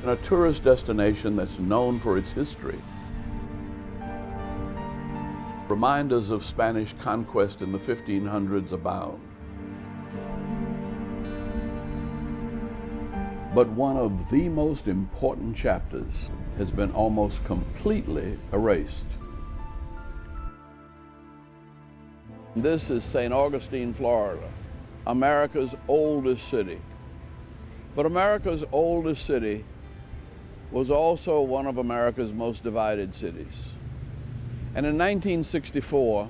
and a tourist destination that's known for its history. Reminders of Spanish conquest in the 1500s abound. But one of the most important chapters has been almost completely erased. This is St. Augustine, Florida, America's oldest city. But America's oldest city was also one of America's most divided cities. And in 1964,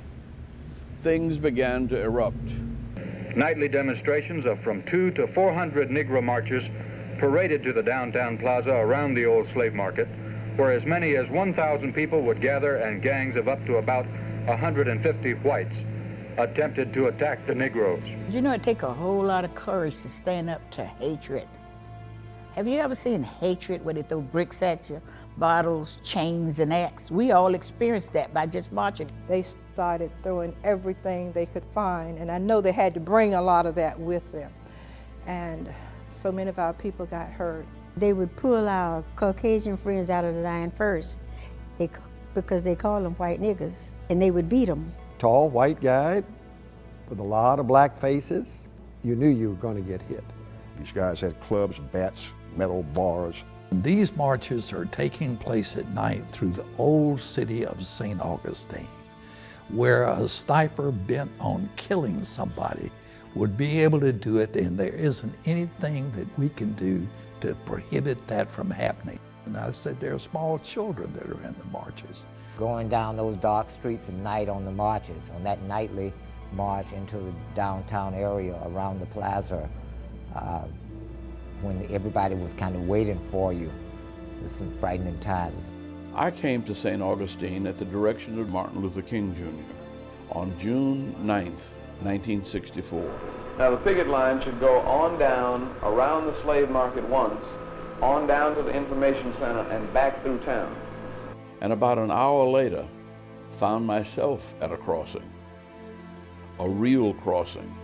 things began to erupt. Nightly demonstrations of from 200 to 400 Negro marchers paraded to the downtown plaza around the old slave market, where as many as 1,000 people would gather and gangs of up to about 150 whites attempted to attack the Negroes. You know, it takes a whole lot of courage to stand up to hatred. Have you ever seen hatred where they throw bricks at you, bottles, chains, and axes? We all experienced that by just marching. They started throwing everything they could find, and I know they had to bring a lot of that with them. And so many of our people got hurt. They would pull our Caucasian friends out of the line first because they called them white niggers, and they would beat them. Tall white guy with a lot of black faces. You knew you were going to get hit. These guys had clubs, bats, metal bars. These marches are taking place at night through the old city of St. Augustine, where a sniper bent on killing somebody would be able to do it, and there isn't anything that we can do to prohibit that from happening. And I said there are small children that are in the marches. Going down those dark streets at night on the marches, on that nightly march into the downtown area around the plaza, when everybody was kind of waiting for you, with some frightening times. I came to St. Augustine at the direction of Martin Luther King Jr. on June 9th, 1964. Now the picket line should go on down around the slave market once, on down to the information center and back through town. And about an hour later, found myself at a crossing, a real crossing,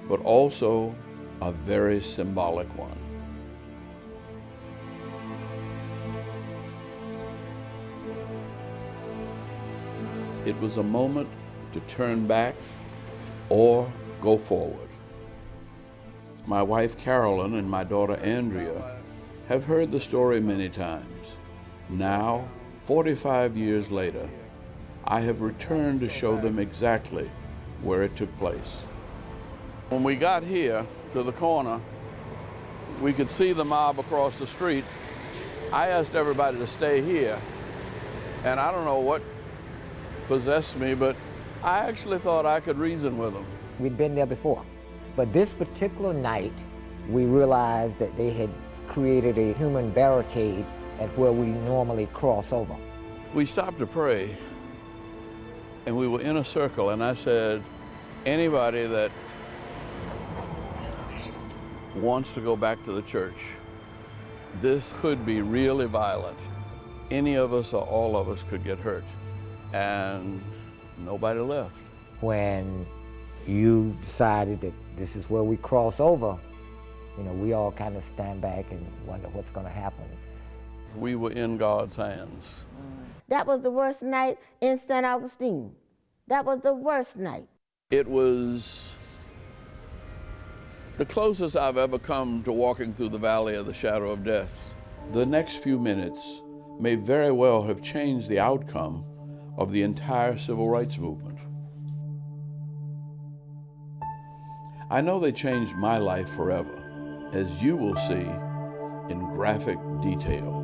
but also a very symbolic one. It was a moment to turn back or go forward. My wife Carolyn and my daughter Andrea have heard the story many times. Now, 45 years later, I have returned to show them exactly where it took place. When we got here to the corner, we could see the mob across the street. I asked everybody to stay here, and I don't know what possessed me, but I actually thought I could reason with them. We'd been there before, but this particular night, we realized that they had created a human barricade at where we normally cross over. We stopped to pray, and we were in a circle, and I said, anybody that wants to go back to the church, this could be really violent. Any of us or all of us could get hurt. And nobody left. When you decided that this is where we cross over, you know, we all kind of stand back and wonder what's going to happen. We were in God's hands. That was the worst night in St. Augustine. That was the worst night. It was the closest I've ever come to walking through the valley of the shadow of death. The next few minutes may very well have changed the outcome of the entire civil rights movement. I know they changed my life forever, as you will see in graphic detail.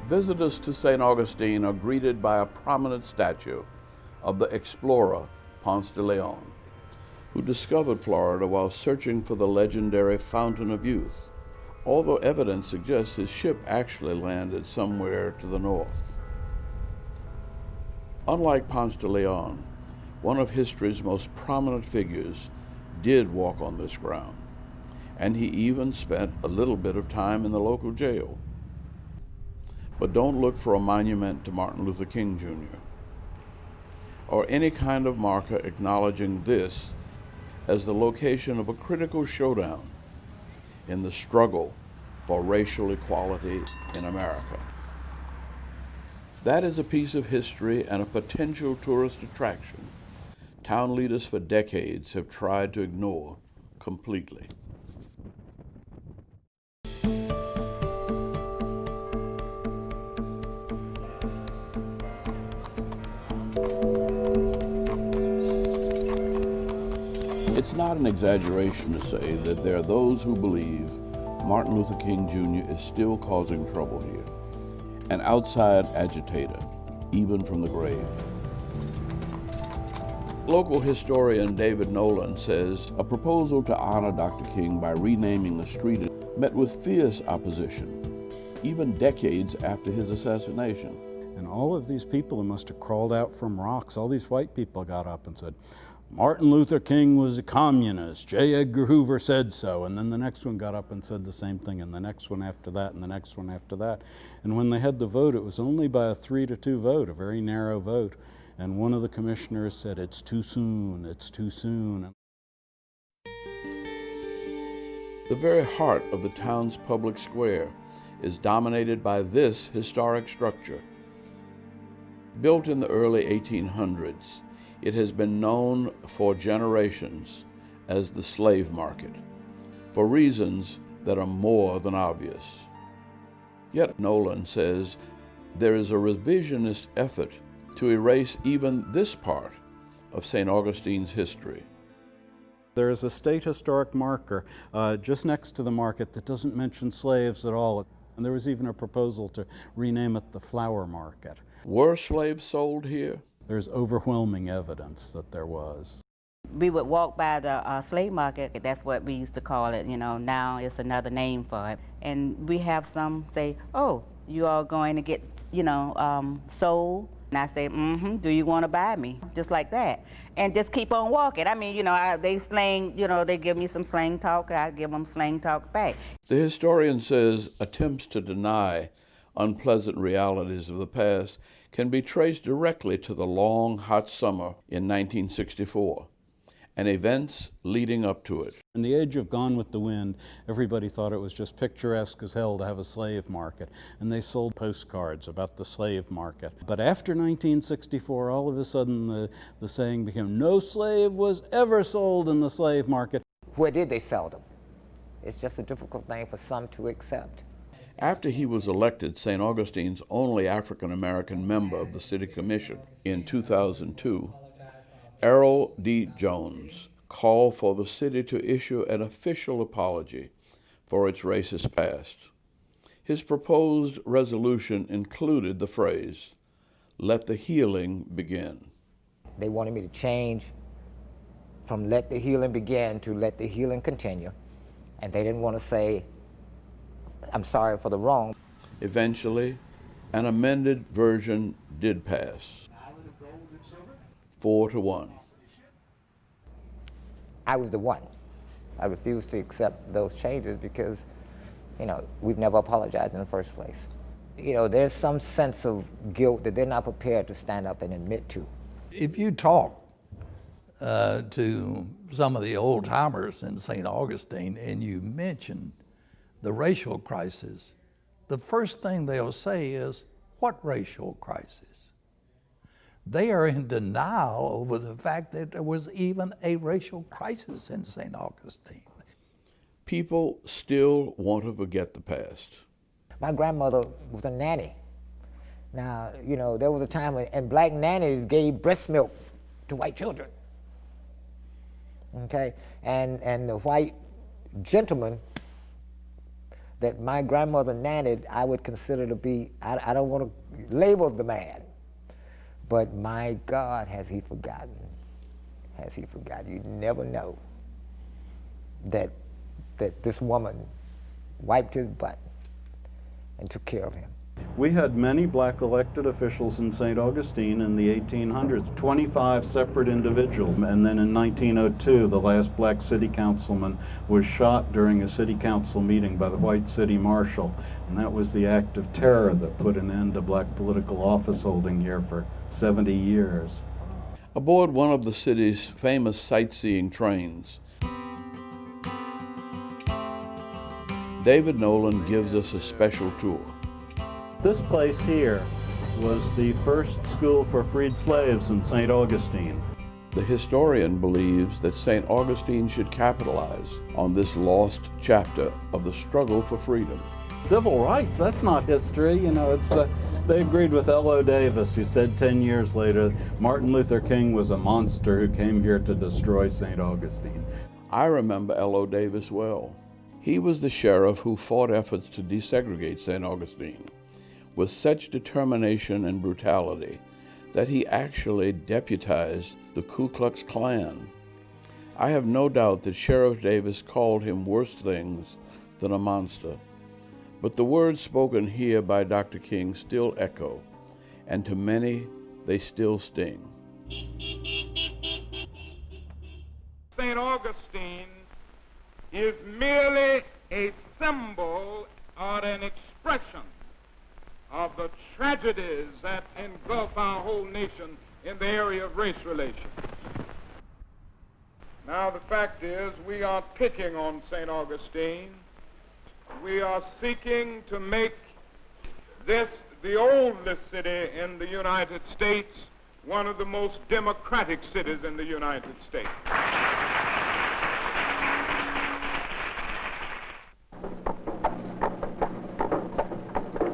Visitors to St. Augustine are greeted by a prominent statue of the explorer Ponce de Leon, who discovered Florida while searching for the legendary Fountain of Youth, although evidence suggests his ship actually landed somewhere to the north. Unlike Ponce de Leon, one of history's most prominent figures did walk on this ground, and he even spent a little bit of time in the local jail. But don't look for a monument to Martin Luther King Jr. or any kind of marker acknowledging this as the location of a critical showdown in the struggle for racial equality in America. That is a piece of history and a potential tourist attraction town leaders for decades have tried to ignore completely. It's not an exaggeration to say that there are those who believe Martin Luther King Jr. is still causing trouble here, an outside agitator, even from the grave. Local historian David Nolan says a proposal to honor Dr. King by renaming the street met with fierce opposition, even decades after his assassination. And all of these people who must have crawled out from rocks, all these white people got up and said, Martin Luther King was a communist, J. Edgar Hoover said so, and then the next one got up and said the same thing, and the next one after that, and the next one after that. And when they had the vote, it was only by a 3-2 vote, a very narrow vote. And one of the commissioners said, it's too soon, it's too soon. The very heart of the town's public square is dominated by this historic structure. Built in the early 1800s, it has been known for generations as the slave market, for reasons that are more than obvious. Yet Nolan says there is a revisionist effort to erase even this part of St. Augustine's history. There is a state historic marker just next to the market that doesn't mention slaves at all. And there was even a proposal to rename it the Flower Market. Were slaves sold here? There's overwhelming evidence that there was. We would walk by the slave market. That's what we used to call it. You know, now it's another name for it. And we have some say, oh, you all going to get, sold? And I say, do you want to buy me? Just like that. And just keep on walking. I mean, they slang, they give me some slang talk, I give them slang talk back. The historian says attempts to deny unpleasant realities of the past can be traced directly to the long, hot summer in 1964 and events leading up to it. In the age of Gone with the Wind, everybody thought it was just picturesque as hell to have a slave market, and they sold postcards about the slave market. But after 1964, all of a sudden the saying became, no slave was ever sold in the slave market. Where did they sell them? It's just a difficult thing for some to accept. After he was elected St. Augustine's only African-American member of the City Commission in 2002, Errol D. Jones called for the city to issue an official apology for its racist past. His proposed resolution included the phrase, "Let the healing begin." They wanted me to change from "let the healing begin" to "let the healing continue," and they didn't want to say, "I'm sorry for the wrong." Eventually, an amended version did pass. 4-1. I was the one. I refused to accept those changes because, we've never apologized in the first place. There's some sense of guilt that they're not prepared to stand up and admit to. If you talk to some of the old timers in St. Augustine and you mention the racial crisis, the first thing they'll say is, what racial crisis? They are in denial over the fact that there was even a racial crisis in St. Augustine. People still want to forget the past. My grandmother was a nanny. Now, there was a time when black nannies gave breast milk to white children. Okay? And the white gentleman that my grandmother nannied, I would consider to be, I don't want to label the man, but my God, has he forgotten? Has he forgotten? You never know that this woman wiped his butt and took care of him. We had many black elected officials in St. Augustine in the 1800s, 25 separate individuals. And then in 1902, the last black city councilman was shot during a city council meeting by the white city marshal. And that was the act of terror that put an end to black political office holding here for 70 years. Aboard one of the city's famous sightseeing trains, David Nolan gives us a special tour. This place here was the first school for freed slaves in St. Augustine. The historian believes that St. Augustine should capitalize on this lost chapter of the struggle for freedom. Civil rights, that's not history. You know, they agreed with L.O. Davis, who said 10 years later, Martin Luther King was a monster who came here to destroy St. Augustine. I remember L.O. Davis well. He was the sheriff who fought efforts to desegregate St. Augustine with such determination and brutality that he actually deputized the Ku Klux Klan. I have no doubt that Sheriff Davis called him worse things than a monster, but the words spoken here by Dr. King still echo, and to many they still sting. St. Augustine is merely a symbol or an expression of the tragedies that engulf our whole nation in the area of race relations. Now, the fact is, we are picking on St. Augustine. We are seeking to make this, the oldest city in the United States, one of the most democratic cities in the United States.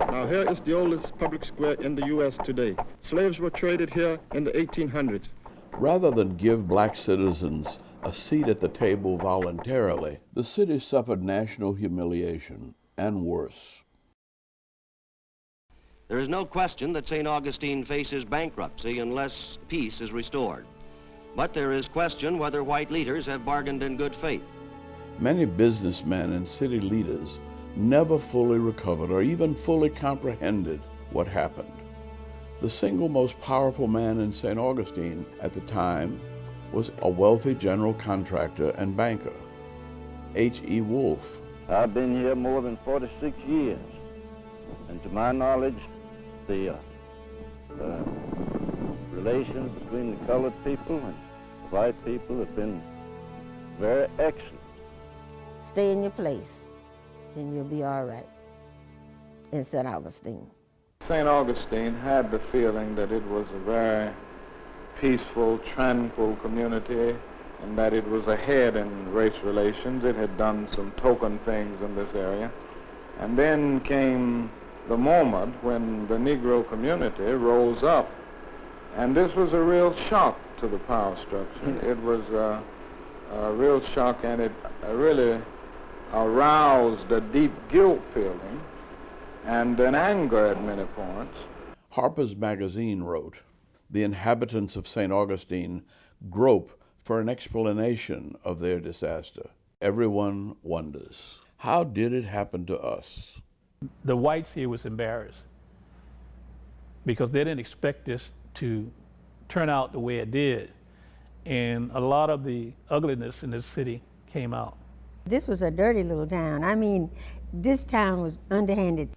Now here is the oldest public square in the U.S. today. Slaves were traded here in the 1800s. Rather than give black citizens a seat at the table voluntarily, the city suffered national humiliation and worse. There is no question that St. Augustine faces bankruptcy unless peace is restored. But there is question whether white leaders have bargained in good faith. Many businessmen and city leaders never fully recovered or even fully comprehended what happened. The single most powerful man in St. Augustine at the time was a wealthy general contractor and banker, H.E. Wolfe. I've been here more than 46 years, and to my knowledge, the relations between the colored people and the white people have been very excellent. Stay in your place, then you'll be all right in St. Augustine. St. Augustine had the feeling that it was a very peaceful, tranquil community, and that it was ahead in race relations. It had done some token things in this area. And then came the moment when the Negro community rose up. And this was a real shock to the power structure. It was a real shock, and it really aroused a deep guilt feeling and an anger at many points. Harper's Magazine wrote, "The inhabitants of St. Augustine grope for an explanation of their disaster. Everyone wonders, how did it happen to us?" The whites here was embarrassed because they didn't expect this to turn out the way it did. And a lot of the ugliness in this city came out. This was a dirty little town. I mean, this town was underhanded.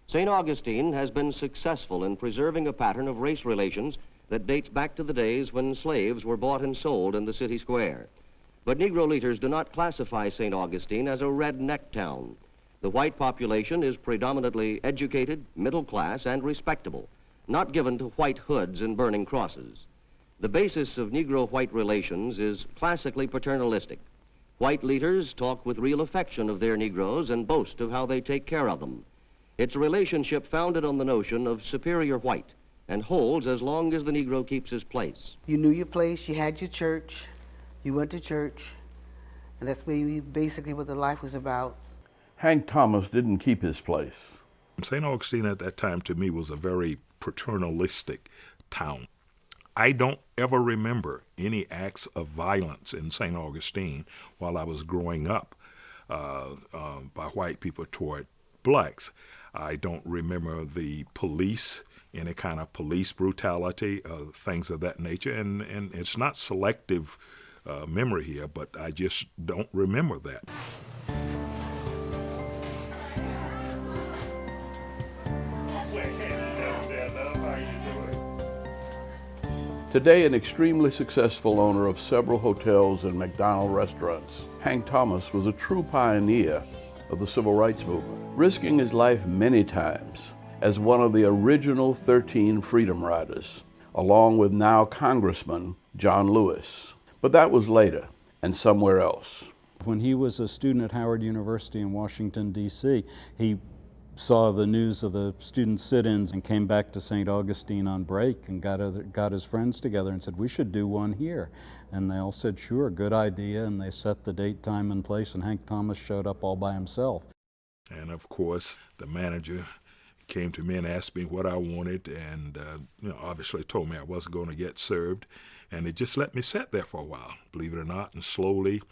St. Augustine has been successful in preserving a pattern of race relations that dates back to the days when slaves were bought and sold in the city square. But Negro leaders do not classify St. Augustine as a redneck town. The white population is predominantly educated, middle class, and respectable, not given to white hoods and burning crosses. The basis of Negro-white relations is classically paternalistic. White leaders talk with real affection of their Negroes and boast of how they take care of them. It's a relationship founded on the notion of superior white and holds as long as the Negro keeps his place. You knew your place, you had your church, you went to church, and that's basically what the life was about. Hank Thomas didn't keep his place. St. Augustine at that time to me was a very paternalistic town. I don't ever remember any acts of violence in St. Augustine while I was growing up by white people toward blacks. I don't remember the police, any kind of police brutality, things of that nature. And it's not selective memory here, but I just don't remember that. Today, an extremely successful owner of several hotels and McDonald's restaurants, Hank Thomas was a true pioneer of the civil rights movement, risking his life many times as one of the original 13 Freedom Riders, along with now Congressman John Lewis. But that was later and somewhere else. When he was a student at Howard University in Washington, D.C., he saw the news of the student sit-ins and came back to St. Augustine on break and got his friends together and said, we should do one here. And they all said, sure, good idea, and they set the date, time, and place, and Hank Thomas showed up all by himself. And of course, the manager came to me and asked me what I wanted, and obviously told me I wasn't going to get served, and it just let me sit there for a while, believe it or not, and slowly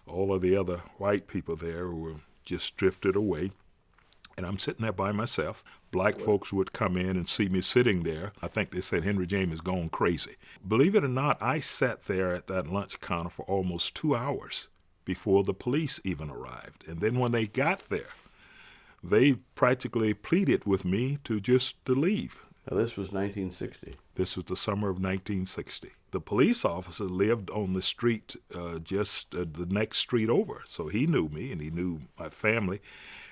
all of the other white people there were just drifted away. And I'm sitting there by myself. Black folks would come in and see me sitting there. I think they said Henry James is going crazy. Believe it or not, I sat there at that lunch counter for almost 2 hours before the police even arrived. And then when they got there, they practically pleaded with me to leave. Now, this was 1960. This was the summer of 1960. The police officer lived on the street, just the next street over. So he knew me and he knew my family.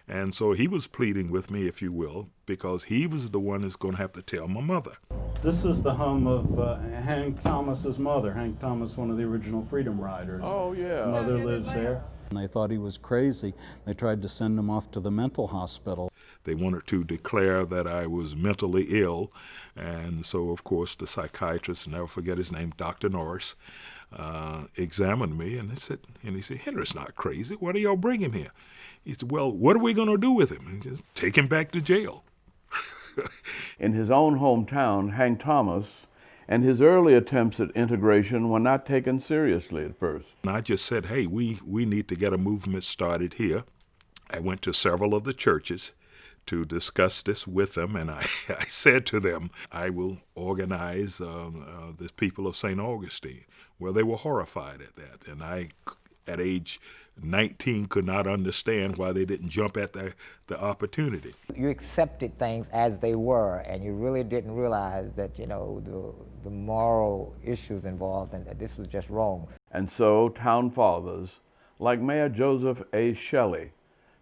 And so he was pleading with me, if you will, because he was the one that's going to have to tell my mother. This is the home of Hank Thomas's mother. Hank Thomas, one of the original Freedom Riders. Oh, yeah. Mother lives there. And they thought he was crazy. They tried to send him off to the mental hospital. They wanted to declare that I was mentally ill. And so, of course, the psychiatrist, I'll never forget his name, Dr. Norris, examined me, and he said, Henry's not crazy. Why do y'all bring him here? He said, well, what are we going to do with him? Just take him back to jail. In his own hometown, Hank Thomas and his early attempts at integration were not taken seriously at first. And I just said, hey, we need to get a movement started here. I went to several of the churches to discuss this with them, and I said to them, I will organize the people of St. Augustine. Well, they were horrified at that, and I, at age 19, could not understand why they didn't jump at the opportunity. You accepted things as they were, and you really didn't realize that, the moral issues involved and that this was just wrong. And so town fathers, like Mayor Joseph A. Shelley,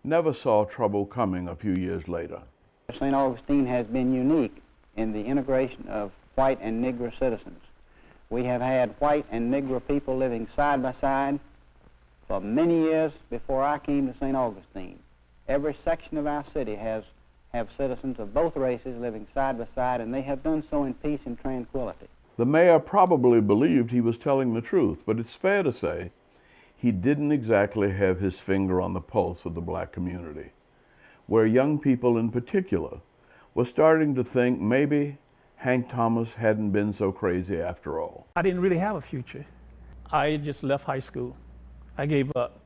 never saw trouble coming a few years later. St. Augustine has been unique in the integration of white and Negro citizens. We have had white and Negro people living side by side for many years before I came to St. Augustine. Every section of our city have citizens of both races living side by side, and they have done so in peace and tranquility. The mayor probably believed he was telling the truth, but it's fair to say he didn't exactly have his finger on the pulse of the black community, where young people in particular were starting to think maybe Hank Thomas hadn't been so crazy after all. I didn't really have a future. I just left high school. I gave up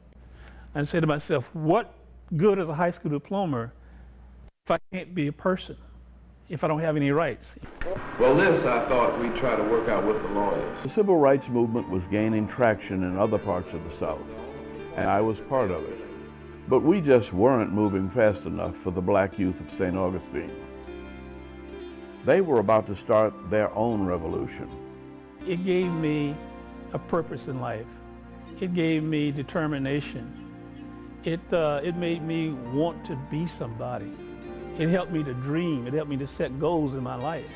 and said to myself, what good is a high school diploma if I can't be a person, if I don't have any rights? Well, this I thought we'd try to work out with the lawyers. The civil rights movement was gaining traction in other parts of the South, and I was part of it. But we just weren't moving fast enough for the black youth of St. Augustine. They were about to start their own revolution. It gave me a purpose in life. It gave me determination. It made me want to be somebody. It helped me to dream. It helped me to set goals in my life.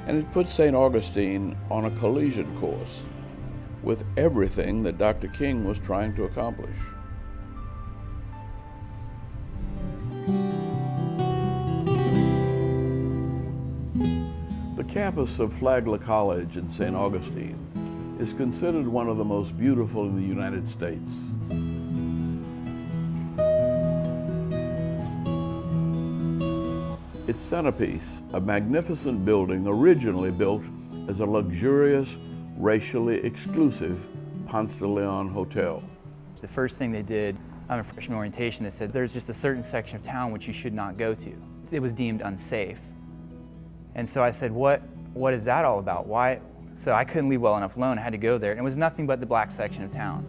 And it put St. Augustine on a collision course with everything that Dr. King was trying to accomplish. The campus of Flagler College in St. Augustine is considered one of the most beautiful in the United States. Its centerpiece, a magnificent building originally built as a luxurious, racially exclusive Ponce de Leon hotel. The first thing they did on a freshman orientation, they said there's just a certain section of town which you should not go to. it was deemed unsafe. And so I said, what is that all about? Why? So I couldn't leave well enough alone. I had to go there. And it was nothing but the black section of town.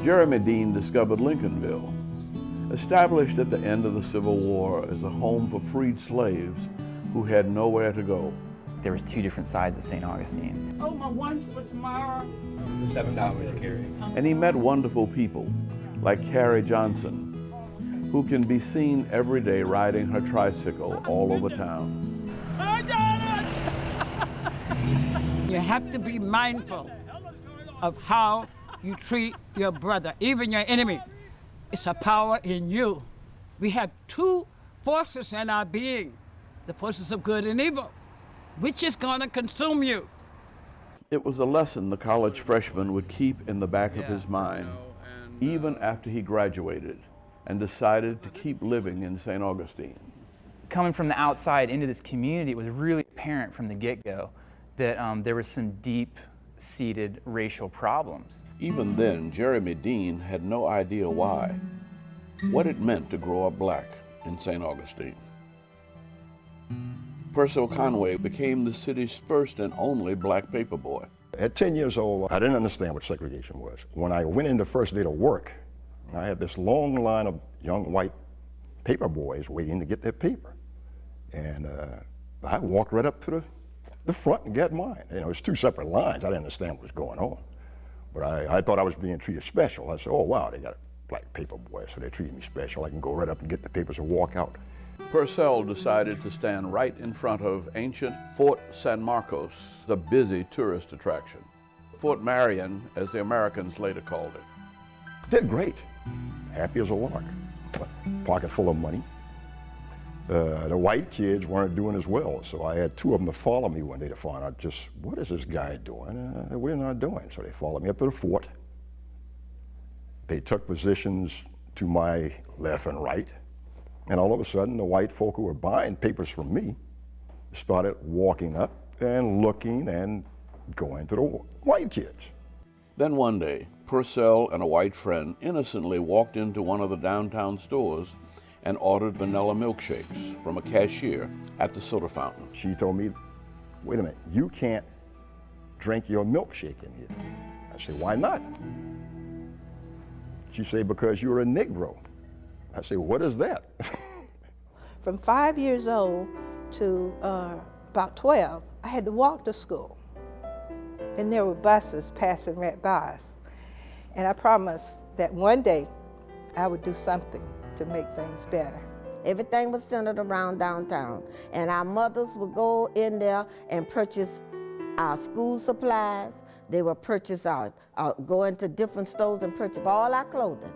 Jeremy Dean discovered Lincolnville, established at the end of the Civil War as a home for freed slaves who had nowhere to go. There was two different sides of St. Augustine. Oh, my one for tomorrow. $7 carry. And he met wonderful people like Carrie Johnson, who can be seen every day riding her tricycle all over town. You have to be mindful of how you treat your brother, even your enemy. It's a power in you. We have two forces in our being, the forces of good and evil. Which is going to consume you? It was a lesson the college freshman would keep in the back of his mind, even after he graduated and decided to keep living in St. Augustine. Coming from the outside into this community, it was really apparent from the get-go that there was some deep-seated racial problems. Even then, Jeremy Dean had no idea why, what it meant to grow up black in St. Augustine. Purcell Conway became the city's first and only black paperboy. At 10 years old, I didn't understand what segregation was. When I went in the first day to work, I had this long line of young white paper boys waiting to get their paper. And I walked right up to the front and got mine. You know, it's two separate lines. I didn't understand what was going on. But I thought I was being treated special. I said, oh, wow, they got a black paper boy, so they treated me special. I can go right up and get the papers and walk out. Purcell decided to stand right in front of ancient Fort San Marcos, a busy tourist attraction. Fort Marion, as the Americans later called it. Did great. Happy as a lark. Pocket full of money. The white kids weren't doing as well, so I had two of them to follow me one day to find out just, what is this guy doing? We're not doing. So they followed me up to the fort. They took positions to my left and right. And all of a sudden, the white folk who were buying papers from me started walking up and looking and going to the white kids. Then one day, Purcell and a white friend innocently walked into one of the downtown stores and ordered vanilla milkshakes from a cashier at the soda fountain. She told me, wait a minute, you can't drink your milkshake in here. I said, why not? She said, because you're a Negro. I said, what is that? From 5 years old to about 12, I had to walk to school. And there were buses passing right by us. And I promised that one day I would do something to make things better. Everything was centered around downtown. And our mothers would go in there and purchase our school supplies. They would purchase go into different stores and purchase all our clothing.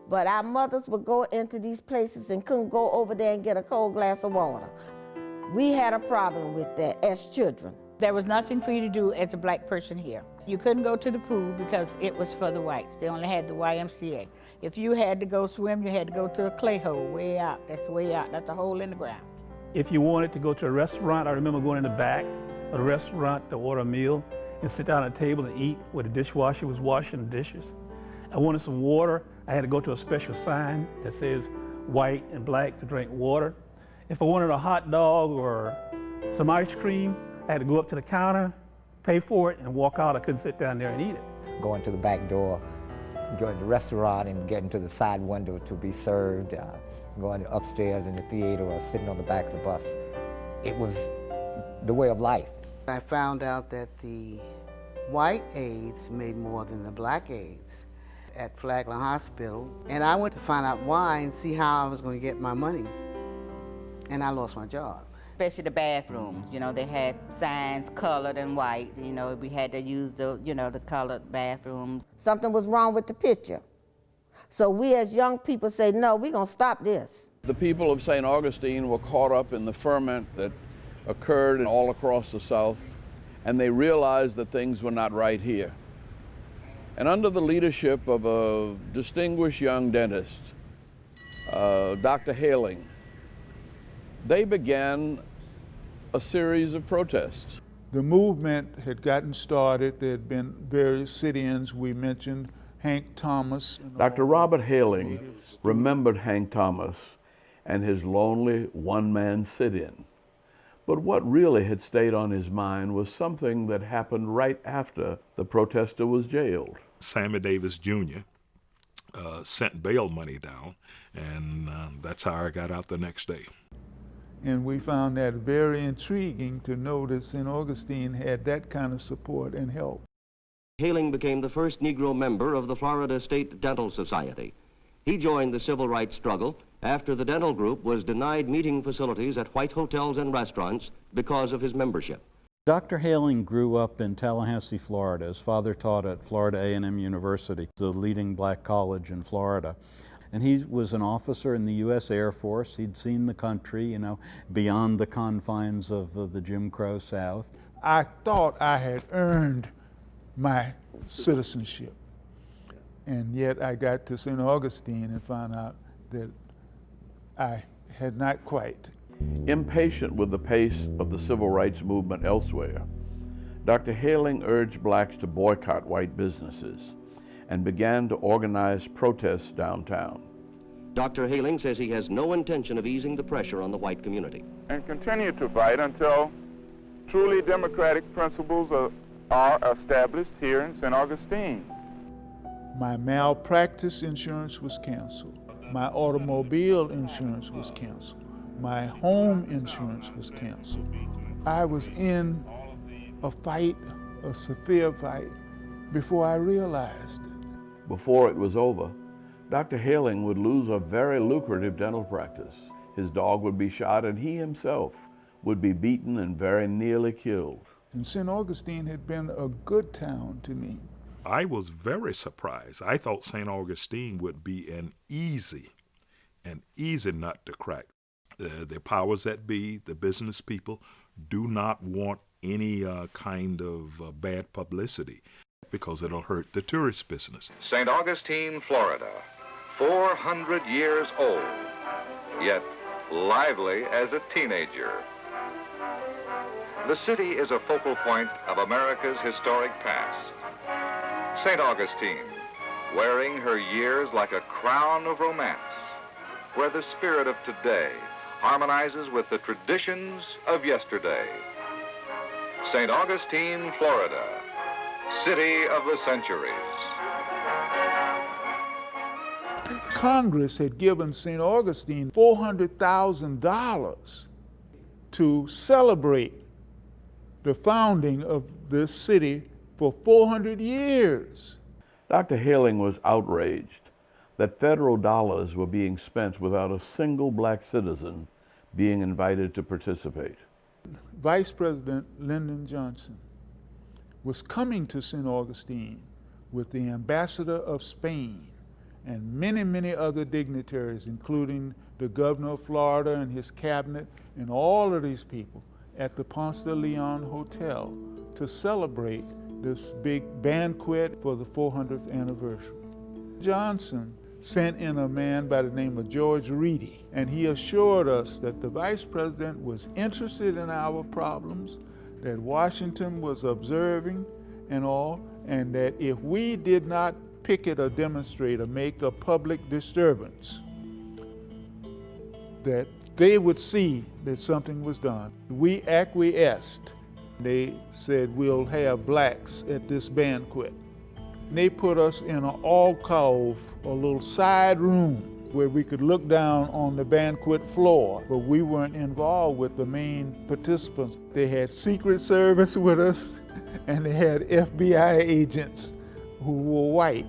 But our mothers would go into these places and couldn't go over there and get a cold glass of water. We had a problem with that as children. There was nothing for you to do as a black person here. You couldn't go to the pool because it was for the whites. They only had the YMCA. If you had to go swim, you had to go to a clay hole way out. That's way out. That's a hole in the ground. If you wanted to go to a restaurant, I remember going in the back of the restaurant to order a meal and sit down at a table and eat where the dishwasher was washing the dishes. I wanted some water. I had to go to a special sign that says white and black to drink water. If I wanted a hot dog or some ice cream, I had to go up to the counter, pay for it, and walk out. I couldn't sit down there and eat it. Going to the back door, going to the restaurant and getting to the side window to be served, going upstairs in the theater or sitting on the back of the bus. It was the way of life. I found out that the white aides made more than the black aides at Flagler Hospital, and I went to find out why and see how I was going to get my money, and I lost my job. Especially the bathrooms, you know, they had signs colored and white, you know, we had to use the, you know, the colored bathrooms. Something was wrong with the picture. So we as young people say, no, we're gonna stop this. The people of St. Augustine were caught up in the ferment that occurred all across the South, and they realized that things were not right here. And under the leadership of a distinguished young dentist, Dr. Haling, they began a series of protests. The movement had gotten started. There had been various sit-ins we mentioned Hank Thomas. Dr. Robert Haling remembered Hank Thomas and his lonely one-man sit-in. But what really had stayed on his mind was something that happened right after the protester was jailed. Sammy Davis Jr. Sent bail money down, and that's how I got out the next day. And we found that very intriguing to know that St. Augustine had that kind of support and help. Haling became the first Negro member of the Florida State Dental Society. He joined the civil rights struggle after the dental group was denied meeting facilities at white hotels and restaurants because of his membership. Dr. Haling grew up in Tallahassee, Florida. His father taught at Florida A&M University, the leading black college in Florida. And he was an officer in the U.S. Air Force. He'd seen the country, you know, beyond the confines of the Jim Crow South. I thought I had earned my citizenship. And yet I got to St. Augustine and found out that I had not quite. Impatient with the pace of the civil rights movement elsewhere, Dr. Haling urged blacks to boycott white businesses and began to organize protests downtown. Dr. Haling says he has no intention of easing the pressure on the white community. And continue to fight until truly democratic principles are established here in St. Augustine. My malpractice insurance was canceled. My automobile insurance was canceled. My home insurance was canceled. I was in a fight, a severe fight, before I realized it. Before it was over, Dr. Haling would lose a very lucrative dental practice. His dog would be shot and he himself would be beaten and very nearly killed. And St. Augustine had been a good town to me. I was very surprised. I thought St. Augustine would be an easy nut to crack. The powers that be, the business people, do not want any kind of bad publicity because it'll hurt the tourist business. St. Augustine, Florida, 400 years old, yet lively as a teenager. The city is a focal point of America's historic past. St. Augustine, wearing her years like a crown of romance, where the spirit of today harmonizes with the traditions of yesterday. St. Augustine, Florida, city of the centuries. Congress had given St. Augustine $400,000 to celebrate the founding of this city for 400 years. Dr. Haling was outraged that federal dollars were being spent without a single black citizen being invited to participate. Vice President Lyndon Johnson was coming to St. Augustine with the ambassador of Spain and many, many other dignitaries, including the governor of Florida and his cabinet and all of these people at the Ponce de Leon Hotel to celebrate this big banquet for the 400th anniversary. Johnson sent in a man by the name of George Reedy, and he assured us that the vice president was interested in our problems, that Washington was observing and all, and that if we did not picket or demonstrate or make a public disturbance, that they would see that something was done. We acquiesced. They said, we'll have blacks at this banquet. And they put us in an alcove, a little side room, where we could look down on the banquet floor, but we weren't involved with the main participants. They had Secret Service with us, and they had FBI agents who were white,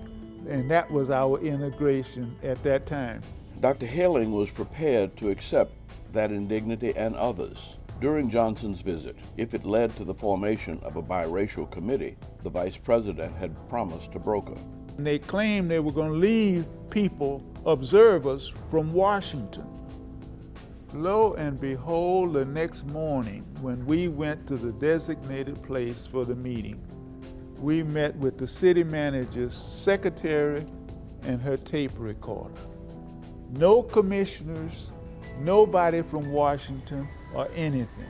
and that was our integration at that time. Dr. Haling was prepared to accept that indignity and others. During Johnson's visit, if it led to the formation of a biracial committee, the vice president had promised to broker. And they claimed they were going to leave people, observers from Washington. Lo and behold, the next morning, when we went to the designated place for the meeting, we met with the city manager's secretary and her tape recorder. No commissioners, nobody from Washington or anything.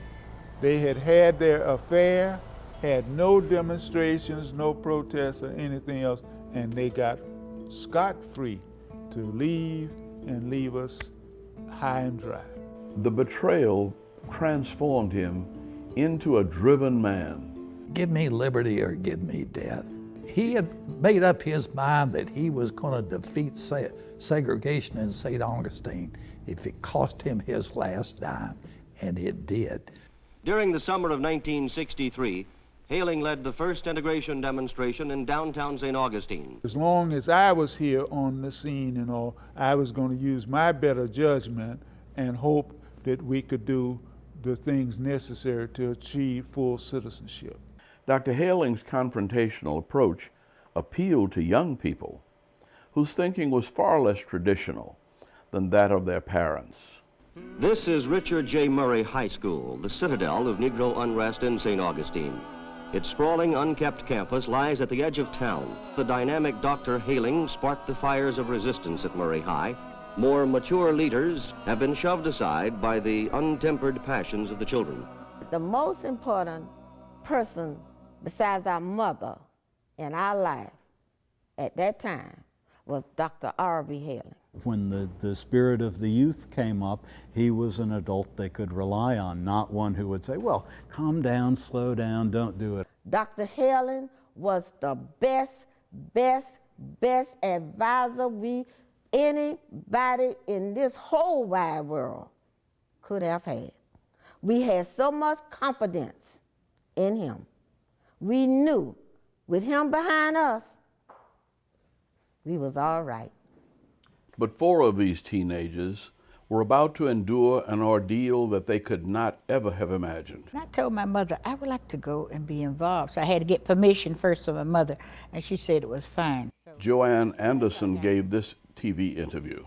They had had their affair, had no demonstrations, no protests or anything else, and they got scot-free to leave and leave us high and dry. The betrayal transformed him into a driven man. Give me liberty or give me death. He had made up his mind that he was going to defeat segregation in St. Augustine if it cost him his last dime, and it did. During the summer of 1963, Haling led the first integration demonstration in downtown St. Augustine. As long as I was here on the scene and all, I was going to use my better judgment and hope that we could do the things necessary to achieve full citizenship. Dr. Haling's confrontational approach appealed to young people whose thinking was far less traditional than that of their parents. This is Richard J. Murray High School, the citadel of Negro unrest in St. Augustine. Its sprawling, unkept campus lies at the edge of town. The dynamic Dr. Haling sparked the fires of resistance at Murray High. More mature leaders have been shoved aside by the untempered passions of the children. The most important person besides our mother in our life at that time was Dr. R.B. Haling. When the spirit of the youth came up, he was an adult they could rely on, not one who would say, well, calm down, slow down, don't do it. Dr. Haling was the best advisor anybody in this whole wide world could have had. We had so much confidence in him. We knew with him behind us, we was all right. But 4 of these teenagers were about to endure an ordeal that they could not ever have imagined. And I told my mother I would like to go and be involved. So I had to get permission first from my mother, and she said it was fine. Joanne Anderson gave this TV interview.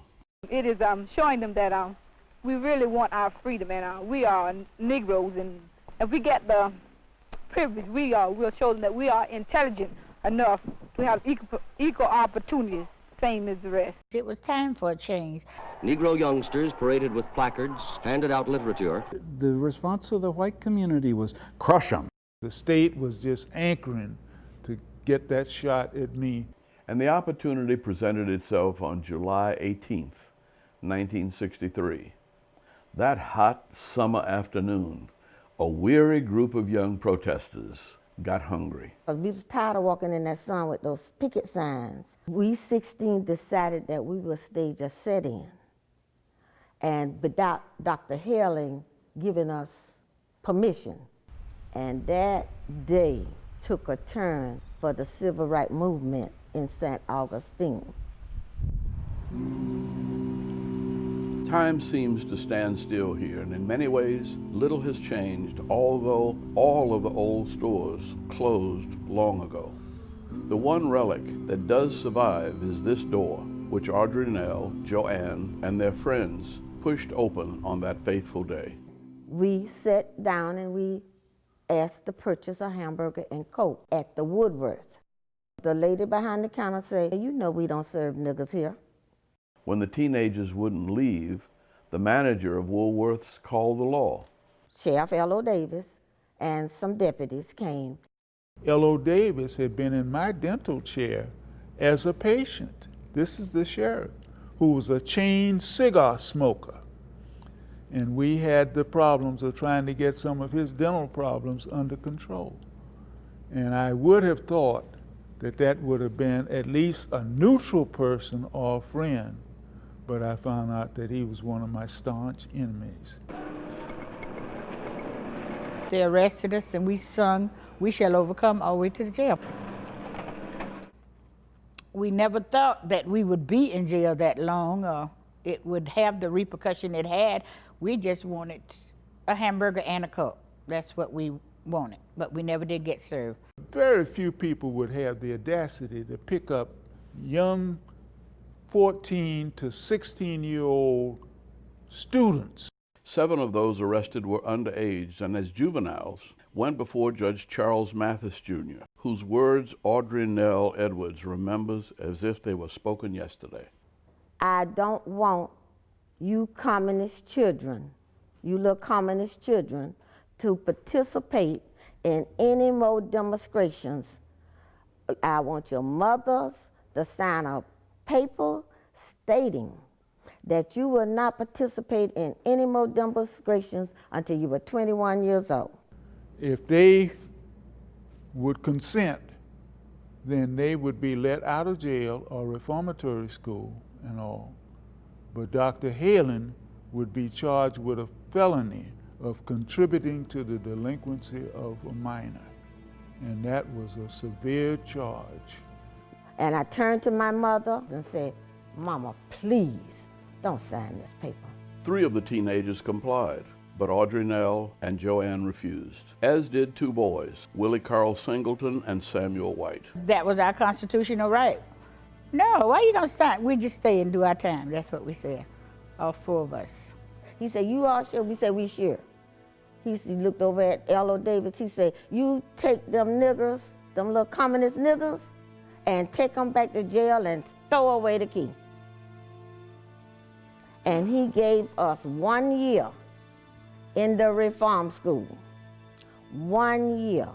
It is showing them that we really want our freedom, and we are Negroes, and if we get the privilege, we'll show them that we are intelligent enough to have equal opportunities, same as the rest. It was time for a change. Negro youngsters paraded with placards, handed out literature. The response of the white community was, crush them. The state was just anchoring to get that shot at me. And the opportunity presented itself on July 18th, 1963. That hot summer afternoon, a weary group of young protesters got hungry. We was tired of walking in that sun with those picket signs. We 16 decided that we would stage a sit-in, and without Dr. Haling giving us permission. And that day took a turn for the civil rights movement in St. Augustine. Time seems to stand still here, and in many ways, little has changed, although all of the old stores closed long ago. The one relic that does survive is this door, which Audrey Nell, Joanne, and their friends pushed open on that fateful day. We sat down and we asked to purchase a hamburger and Coke at the Woodworth. The lady behind the counter said, you know we don't serve niggas here. When the teenagers wouldn't leave, the manager of Woolworth's called the law. Sheriff L.O. Davis and some deputies came. L.O. Davis had been in my dental chair as a patient. This is the sheriff, who was a chain cigar smoker. And we had the problems of trying to get some of his dental problems under control. And I would have thought that that would have been at least a neutral person or a friend, but I found out that he was one of my staunch enemies. They arrested us and we sung "We Shall Overcome" all the way to the jail. We never thought that we would be in jail that long or it would have the repercussion it had. We just wanted a hamburger and a Coke. That's what we wanted, but we never did get served. Very few people would have the audacity to pick up young 14 to 16-year-old students. 7 of those arrested were underage and as juveniles went before Judge Charles Mathis Jr., whose words Audrey Nell Edwards remembers as if they were spoken yesterday. I don't want you communist children, you little communist children, to participate in any more demonstrations. I want your mothers to sign a paper stating that you will not participate in any more demonstrations until you were 21 years old. If they would consent, then they would be let out of jail or reformatory school and all. But Dr. Halen would be charged with a felony of contributing to the delinquency of a minor. And that was a severe charge. And I turned to my mother and said, Mama, please don't sign this paper. 3 of the teenagers complied, but Audrey Nell and Joanne refused, as did 2 boys, Willie Carl Singleton and Samuel White. That was our constitutional right. No, why you gonna sign? We just stay and do our time. That's what we said, all 4 of us. He said, you all sure? We said, we sure. He looked over at L.O. Davis. He said, you take them niggers, them little communist niggers, and take them back to jail and throw away the key. And he gave us 1 year in the reform school. 1 year.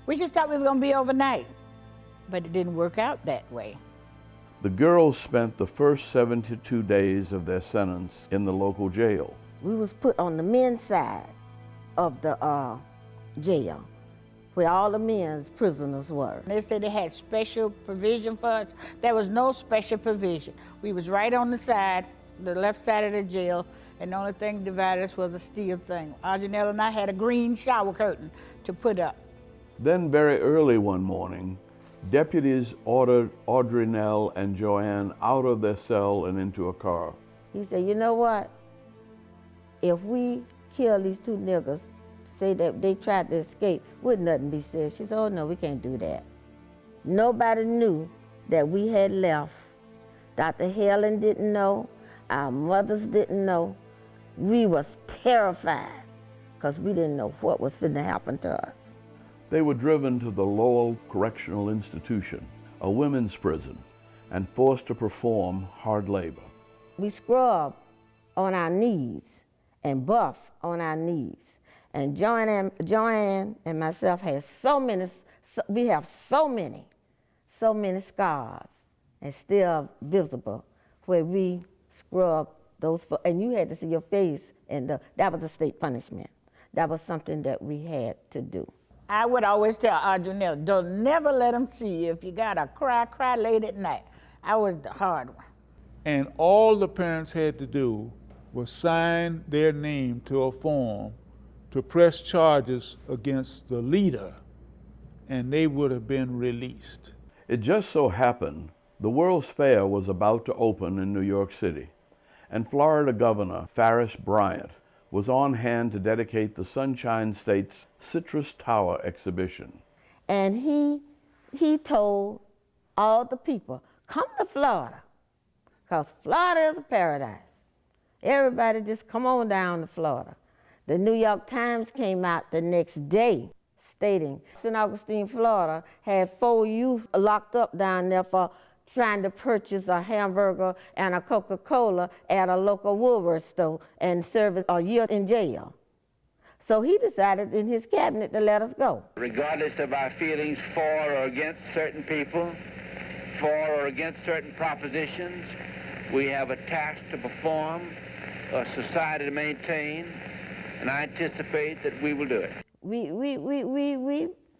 We just thought we was gonna be overnight, but it didn't work out that way. The girls spent the first 72 days of their sentence in the local jail. We was put on the men's side of the jail, where all the men's prisoners were. They said they had special provision for us. There was no special provision. We was right on the side, the left side of the jail, and the only thing divided us was a steel thing. Arjanelle and I had a green shower curtain to put up. Then very early one morning, deputies ordered Audrey Nell and Joanne out of their cell and into a car. He said, you know what? If we kill these 2 niggers, say that they tried to escape, would nothing be said. She said, oh no, we can't do that. Nobody knew that we had left. Dr. Helen didn't know, our mothers didn't know. We was terrified because we didn't know what was finna happen to us. They were driven to the Lowell Correctional Institution, a women's prison, and forced to perform hard labor. We scrubbed on our knees and buff on our knees. And Joanne and myself had we have so many scars and still visible where we scrubbed those, and you had to see your face, and that was a state punishment. That was something that we had to do. I would always tell Arjanelle, don't never let them see you. If you gotta cry late at night. I was the hard one. And all the parents had to do was sign their name to a form to press charges against the leader, and they would have been released. It just so happened the World's Fair was about to open in New York City, and Florida Governor Farris Bryant was on hand to dedicate the Sunshine State's Citrus Tower exhibition. And he told all the people, come to Florida, because Florida is a paradise. Everybody just come on down to Florida. The New York Times came out the next day stating St. Augustine, Florida had 4 youth locked up down there for trying to purchase a hamburger and a Coca-Cola at a local Woolworth store and serve a year in jail. So he decided in his cabinet to let us go. Regardless of our feelings for or against certain people, for or against certain propositions, we have a task to perform, a society to maintain, and I anticipate that we will do it. We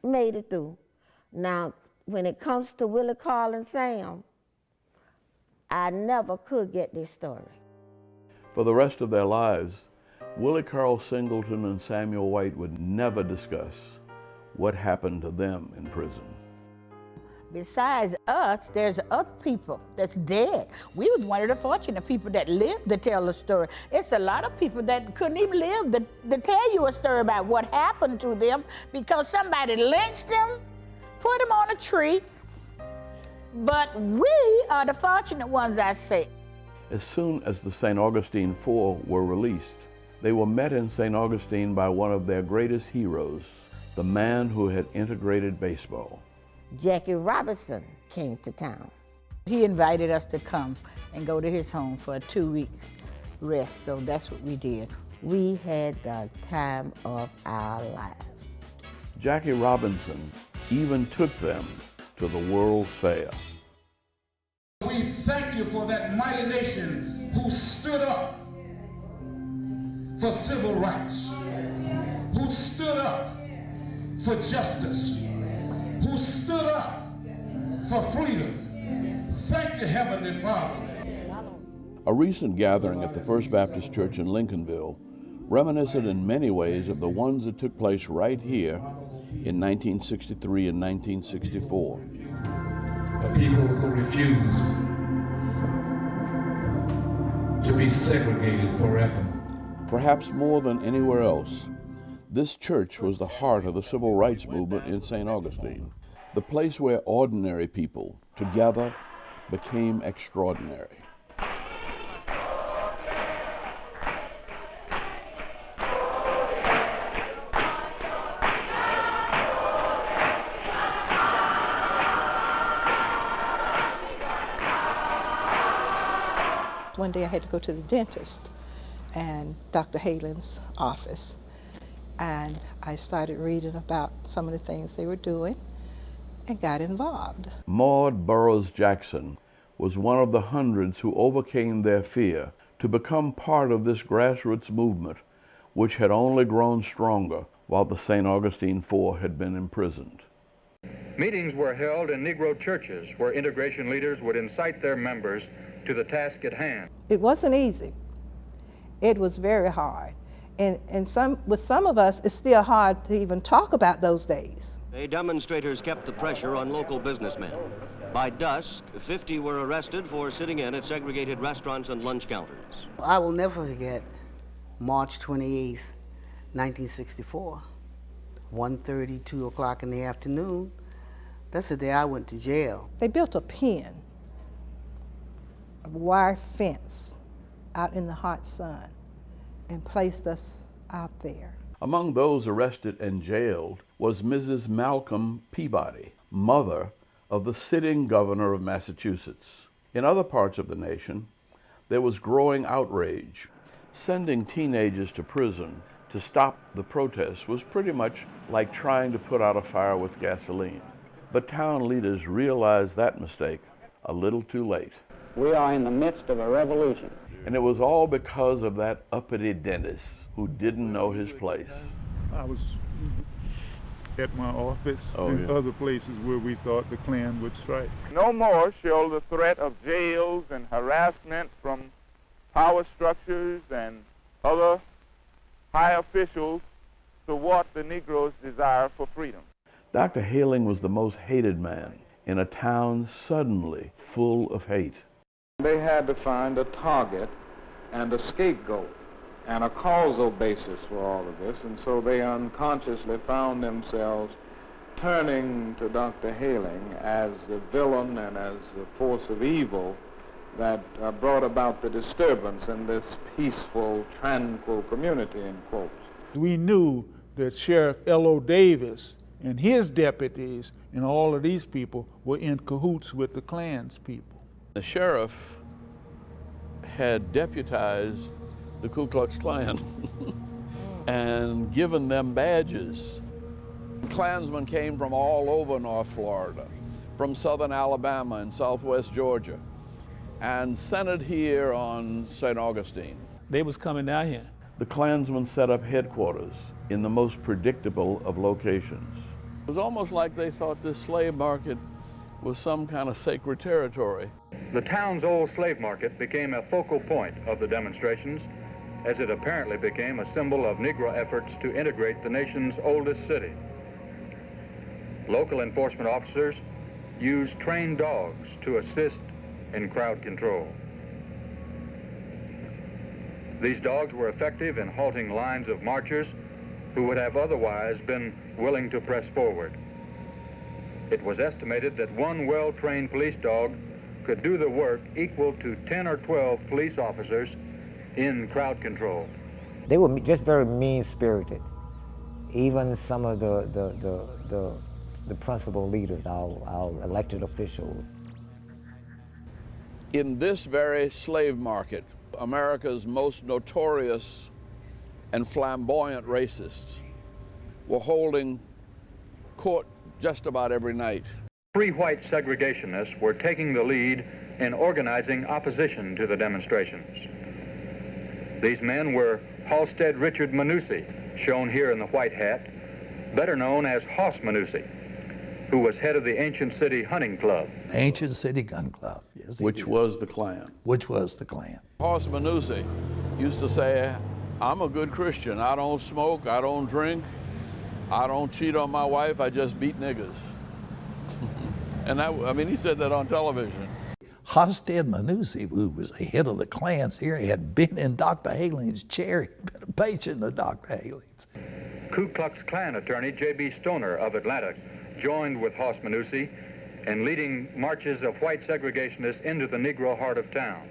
made it through. Now, when it comes to Willie, Carl, and Sam, I never could get this story. For the rest of their lives, Willie Carl Singleton and Samuel White would never discuss what happened to them in prison. Besides us, there's other people that's dead. We was one of the fortunate people that lived to tell the story. It's a lot of people that couldn't even live to tell you a story about what happened to them because somebody lynched them, put them on a tree. But we are the fortunate ones, I say. As soon as the St. Augustine Four were released, they were met in St. Augustine by one of their greatest heroes, the man who had integrated baseball. Jackie Robinson came to town. He invited us to come and go to his home for a 2-week rest, so that's what we did. We had the time of our lives. Jackie Robinson even took them to the World's Fair. thank you for that mighty nation who stood up for civil rights, who stood up for justice, who stood up for freedom. Thank you, Heavenly Father. A recent gathering at the First Baptist Church in Lincolnville reminiscent in many ways of the ones that took place right here in 1963 and 1964. A people who refuse to be segregated forever. Perhaps more than anywhere else, this church was the heart of the civil rights movement in St. Augustine, the place where ordinary people together became extraordinary. One day I had to go to the dentist and Dr. Halen's office, and I started reading about some of the things they were doing and got involved. Maud Burroughs Jackson was one of the hundreds who overcame their fear to become part of this grassroots movement, which had only grown stronger while the St. Augustine Four had been imprisoned. Meetings were held in Negro churches where integration leaders would incite their members to the task at hand. It wasn't easy. It was very hard. And with some of us, it's still hard to even talk about those days. The demonstrators kept the pressure on local businessmen. By dusk, 50 were arrested for sitting in at segregated restaurants and lunch counters. I will never forget March 28th, 1964, 1:30, 2 o'clock in the afternoon. That's the day I went to jail. They built a pen, a wire fence out in the hot sun and placed us out there. Among those arrested and jailed was Mrs. Malcolm Peabody, mother of the sitting governor of Massachusetts. In other parts of the nation, there was growing outrage. Sending teenagers to prison to stop the protests was pretty much like trying to put out a fire with gasoline. But town leaders realized that mistake a little too late. We are in the midst of a revolution. And it was all because of that uppity dentist who didn't know his place. I was at my office and other places where we thought the Klan would strike. No more shall the threat of jails and harassment from power structures and other high officials thwart the Negro's desire for freedom. Dr. Haling was the most hated man in a town suddenly full of hate. They had to find a target and a scapegoat and a causal basis for all of this, and so they unconsciously found themselves turning to Dr. Haling as the villain and as the force of evil that brought about the disturbance in this peaceful, tranquil community, in quotes. We knew that Sheriff L.O. Davis and his deputies and all of these people were in cahoots with the Klan's people. The sheriff had deputized the Ku Klux Klan and given them badges. Klansmen came from all over North Florida, from southern Alabama and southwest Georgia, and centered here on St. Augustine. They was coming down here. The Klansmen set up headquarters in the most predictable of locations. It was almost like they thought this slave market was some kind of sacred territory. The town's old slave market became a focal point of the demonstrations, as it apparently became a symbol of Negro efforts to integrate the nation's oldest city. Local enforcement officers used trained dogs to assist in crowd control. These dogs were effective in halting lines of marchers who would have otherwise been willing to press forward. It was estimated that one well-trained police dog could do the work equal to 10 or 12 police officers in crowd control. They were just very mean-spirited. Even some of the principal leaders, our elected officials. In this very slave market, America's most notorious and flamboyant racists were holding court just about every night. Free white segregationists were taking the lead in organizing opposition to the demonstrations. These men were Halstead Richard Manussi, shown here in the white hat, better known as Hoss Manussi, who was head of the Ancient City Hunting Club. Ancient City Gun Club, yes. Which was the Klan. Which was the Klan. Hoss Manussi used to say, I'm a good Christian. I don't smoke, I don't drink, I don't cheat on my wife, I just beat niggas. And that, I mean, he said that on television. Halstead Manussi, who was the head of the clans here, had been in Dr. Halen's chair. He'd been a patient of Dr. Halen's. Ku Klux Klan attorney J.B. Stoner of Atlanta joined with Hoss Manussi in leading marches of white segregationists into the Negro heart of town.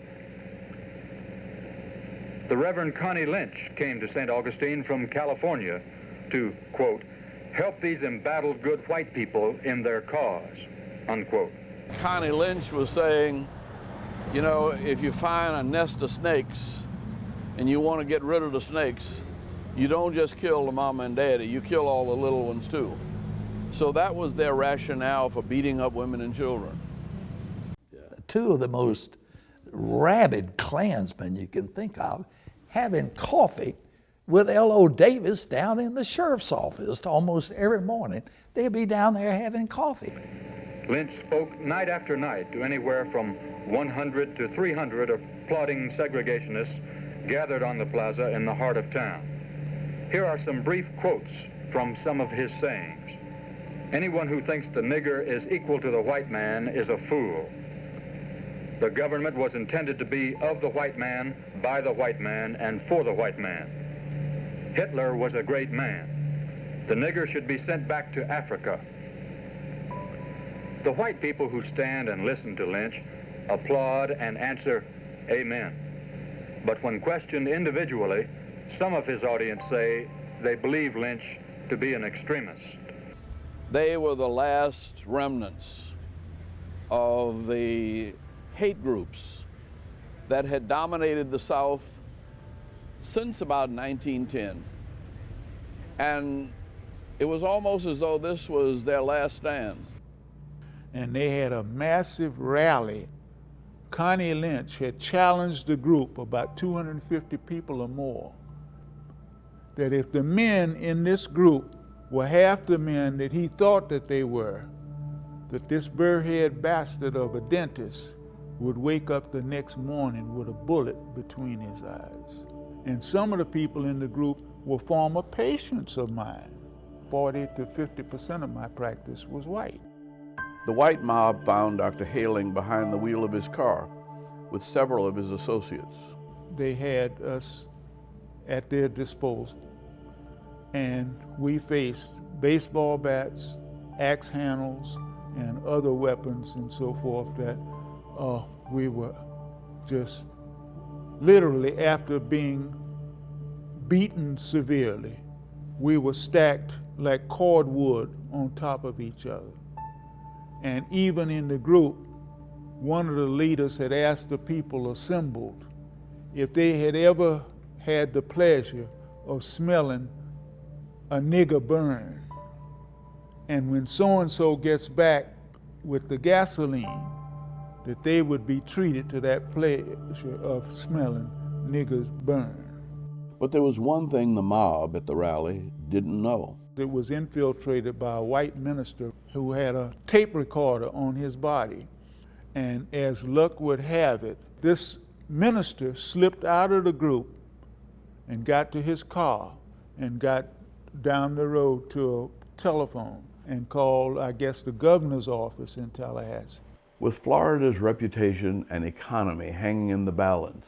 The Reverend Connie Lynch came to St. Augustine from California to, quote, help these embattled good white people in their cause, unquote. Connie Lynch was saying, you know, if you find a nest of snakes and you want to get rid of the snakes, you don't just kill the mama and daddy, you kill all the little ones too. So that was their rationale for beating up women and children. Two of the most rabid Klansmen you can think of having coffee with L.O. Davis down in the sheriff's office almost every morning. They'd be down there having coffee. Lynch spoke night after night to anywhere from 100 to 300 applauding segregationists gathered on the plaza in the heart of town. Here are some brief quotes from some of his sayings. Anyone who thinks the nigger is equal to the white man is a fool. The government was intended to be of the white man, by the white man, and for the white man. Hitler was a great man. The nigger should be sent back to Africa. The white people who stand and listen to Lynch applaud and answer, amen. But when questioned individually, some of his audience say they believe Lynch to be an extremist. They were the last remnants of the hate groups that had dominated the South since about 1910. And it was almost as though this was their last stand. And they had a massive rally. Connie Lynch had challenged the group, about 250 people or more, that if the men in this group were half the men that he thought that they were, that this burr-head bastard of a dentist would wake up the next morning with a bullet between his eyes. And some of the people in the group were former patients of mine. 40 to 50% of my practice was white. The white mob found Dr. Haling behind the wheel of his car with several of his associates. They had us at their disposal, and we faced baseball bats, axe handles, and other weapons and so forth that we were just literally, after being beaten severely, we were stacked like cordwood on top of each other. And even in the group, one of the leaders had asked the people assembled if they had ever had the pleasure of smelling a nigger burn. And when so-and-so gets back with the gasoline, that they would be treated to that pleasure of smelling niggers burn. But there was one thing the mob at the rally didn't know. It was infiltrated by a white minister who had a tape recorder on his body. And as luck would have it, this minister slipped out of the group and got to his car and got down the road to a telephone and called, I guess, the governor's office in Tallahassee. With Florida's reputation and economy hanging in the balance,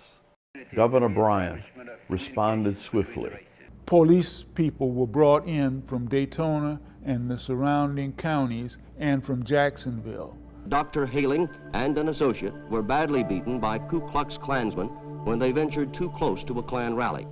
Governor Bryant responded swiftly. Police people were brought in from Daytona and the surrounding counties and from Jacksonville. Dr. Haling and an associate were badly beaten by Ku Klux Klansmen when they ventured too close to a Klan rally.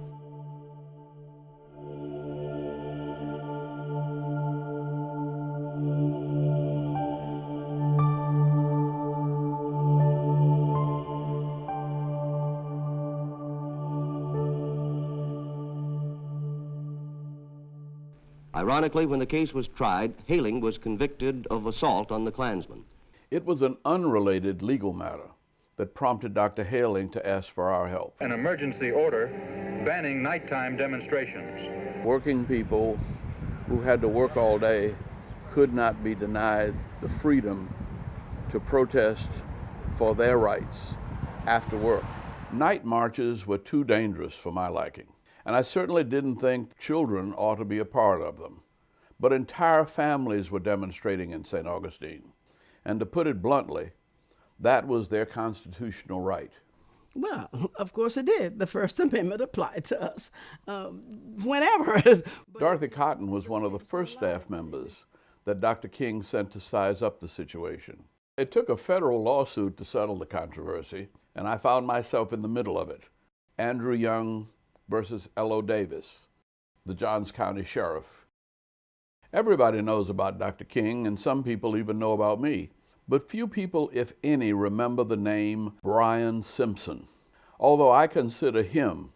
Ironically, when the case was tried, Haling was convicted of assault on the Klansmen. It was an unrelated legal matter. that prompted Dr. Haling to ask for our help. An emergency order banning nighttime demonstrations. Working people who had to work all day could not be denied the freedom to protest for their rights after work. Night marches were too dangerous for my liking, and I certainly didn't think children ought to be a part of them. But entire families were demonstrating in St. Augustine, and to put it bluntly, that was their constitutional right. Well, of course it did. The First Amendment applied to us whenever. Dorothy Cotton was one of the first staff members that Dr. King sent to size up the situation. It took a federal lawsuit to settle the controversy, and I found myself in the middle of it. Andrew Young versus L.O. Davis, the Johns County Sheriff. Everybody knows about Dr. King, and some people even know about me. But few people, if any, remember the name Brian Simpson, although I consider him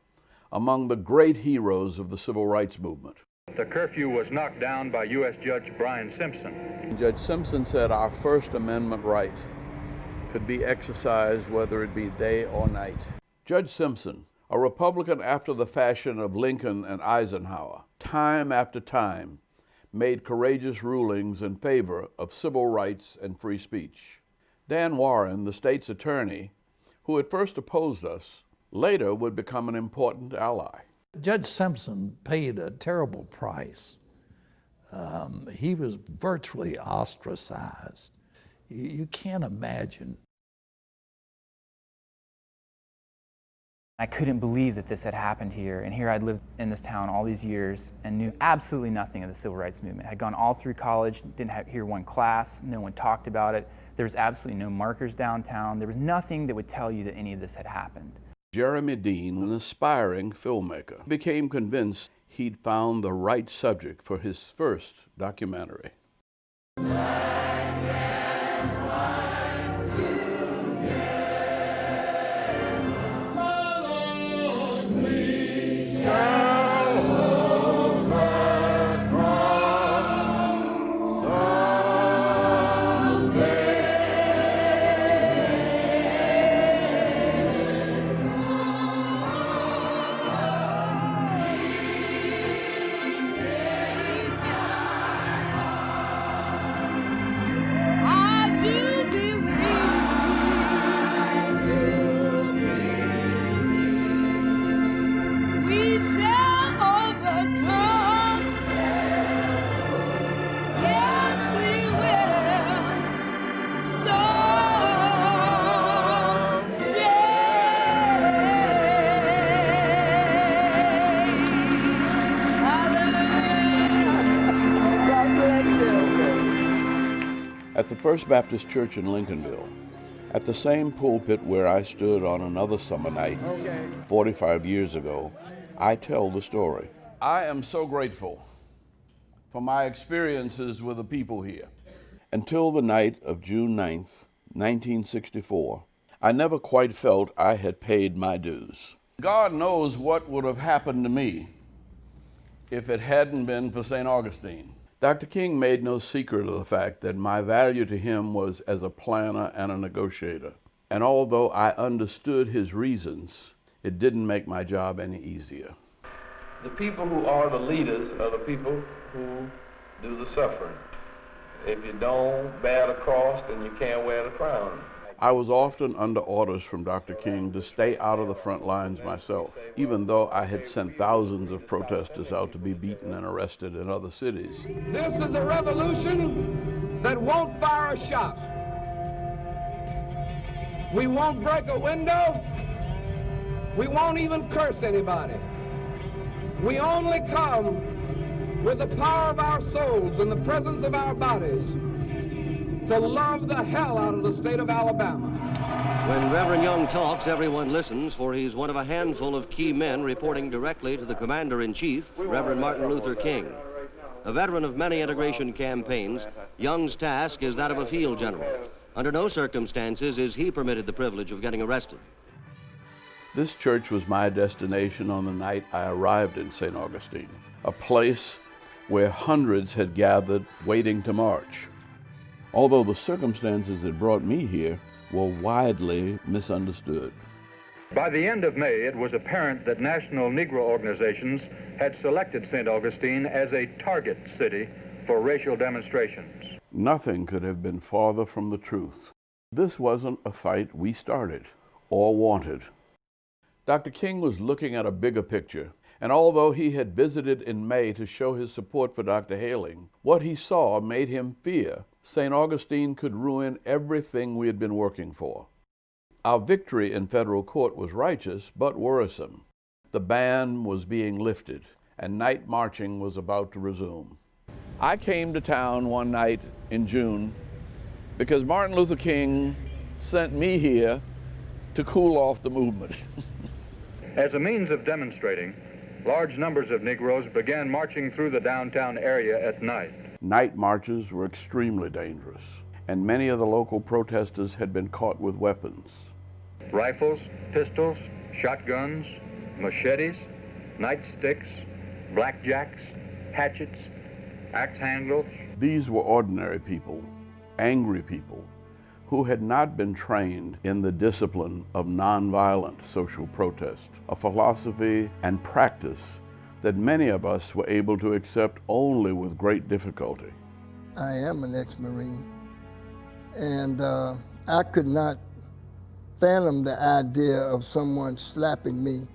among the great heroes of the civil rights movement. The curfew was knocked down by U.S. Judge Brian Simpson. Judge Simpson said our First Amendment right could be exercised whether it be day or night. Judge Simpson, a Republican after the fashion of Lincoln and Eisenhower, time after time made courageous rulings in favor of civil rights and free speech. Dan Warren, the state's attorney, who at first opposed us, later would become an important ally. Judge Simpson paid a terrible price. He was virtually ostracized. You can't imagine. I couldn't believe that this had happened here, and here I'd lived in this town all these years and knew absolutely nothing of the civil rights movement. Had gone all through college, didn't hear one class, no one talked about it. There was absolutely no markers downtown. There was nothing that would tell you that any of this had happened. Jeremy Dean, an aspiring filmmaker, became convinced he'd found the right subject for his first documentary. At the First Baptist Church in Lincolnville, at the same pulpit where I stood on another summer night 45 years ago, I tell the story. I am so grateful for my experiences with the people here. Until the night of June 9th, 1964, I never quite felt I had paid my dues. God knows what would have happened to me if it hadn't been for St. Augustine. Dr. King made no secret of the fact that my value to him was as a planner and a negotiator. And although I understood his reasons, it didn't make my job any easier. The people who are the leaders are the people who do the suffering. If you don't bear the cross, then you can't wear the crown. I was often under orders from Dr. King to stay out of the front lines myself, even though I had sent thousands of protesters out to be beaten and arrested in other cities. This is a revolution that won't fire a shot. We won't break a window. We won't even curse anybody. We only come with the power of our souls and the presence of our bodies to love the hell out of the state of Alabama. When Reverend Young talks, everyone listens, for he's one of a handful of key men reporting directly to the Commander-in-Chief, Reverend Martin Luther King. A veteran of many integration campaigns, Young's task is that of a field general. Under no circumstances is he permitted the privilege of getting arrested. This church was my destination on the night I arrived in St. Augustine, a place where hundreds had gathered waiting to march. Although the circumstances that brought me here were widely misunderstood. By the end of May, it was apparent that national Negro organizations had selected St. Augustine as a target city for racial demonstrations. Nothing could have been farther from the truth. This wasn't a fight we started or wanted. Dr. King was looking at a bigger picture, and although he had visited in May to show his support for Dr. Haling, what he saw made him fear St. Augustine could ruin everything we had been working for. Our victory in federal court was righteous, but worrisome. The ban was being lifted, and night marching was about to resume. I came to town one night in June because Martin Luther King sent me here to cool off the movement. As a means of demonstrating, large numbers of Negroes began marching through the downtown area at night. Night marches were extremely dangerous, and many of the local protesters had been caught with weapons. Rifles, pistols, shotguns, machetes, nightsticks, blackjacks, hatchets, axe handles. These were ordinary people, angry people, who had not been trained in the discipline of nonviolent social protest, a philosophy and practice that many of us were able to accept only with great difficulty. I am an ex-Marine, and I could not fathom the idea of someone slapping me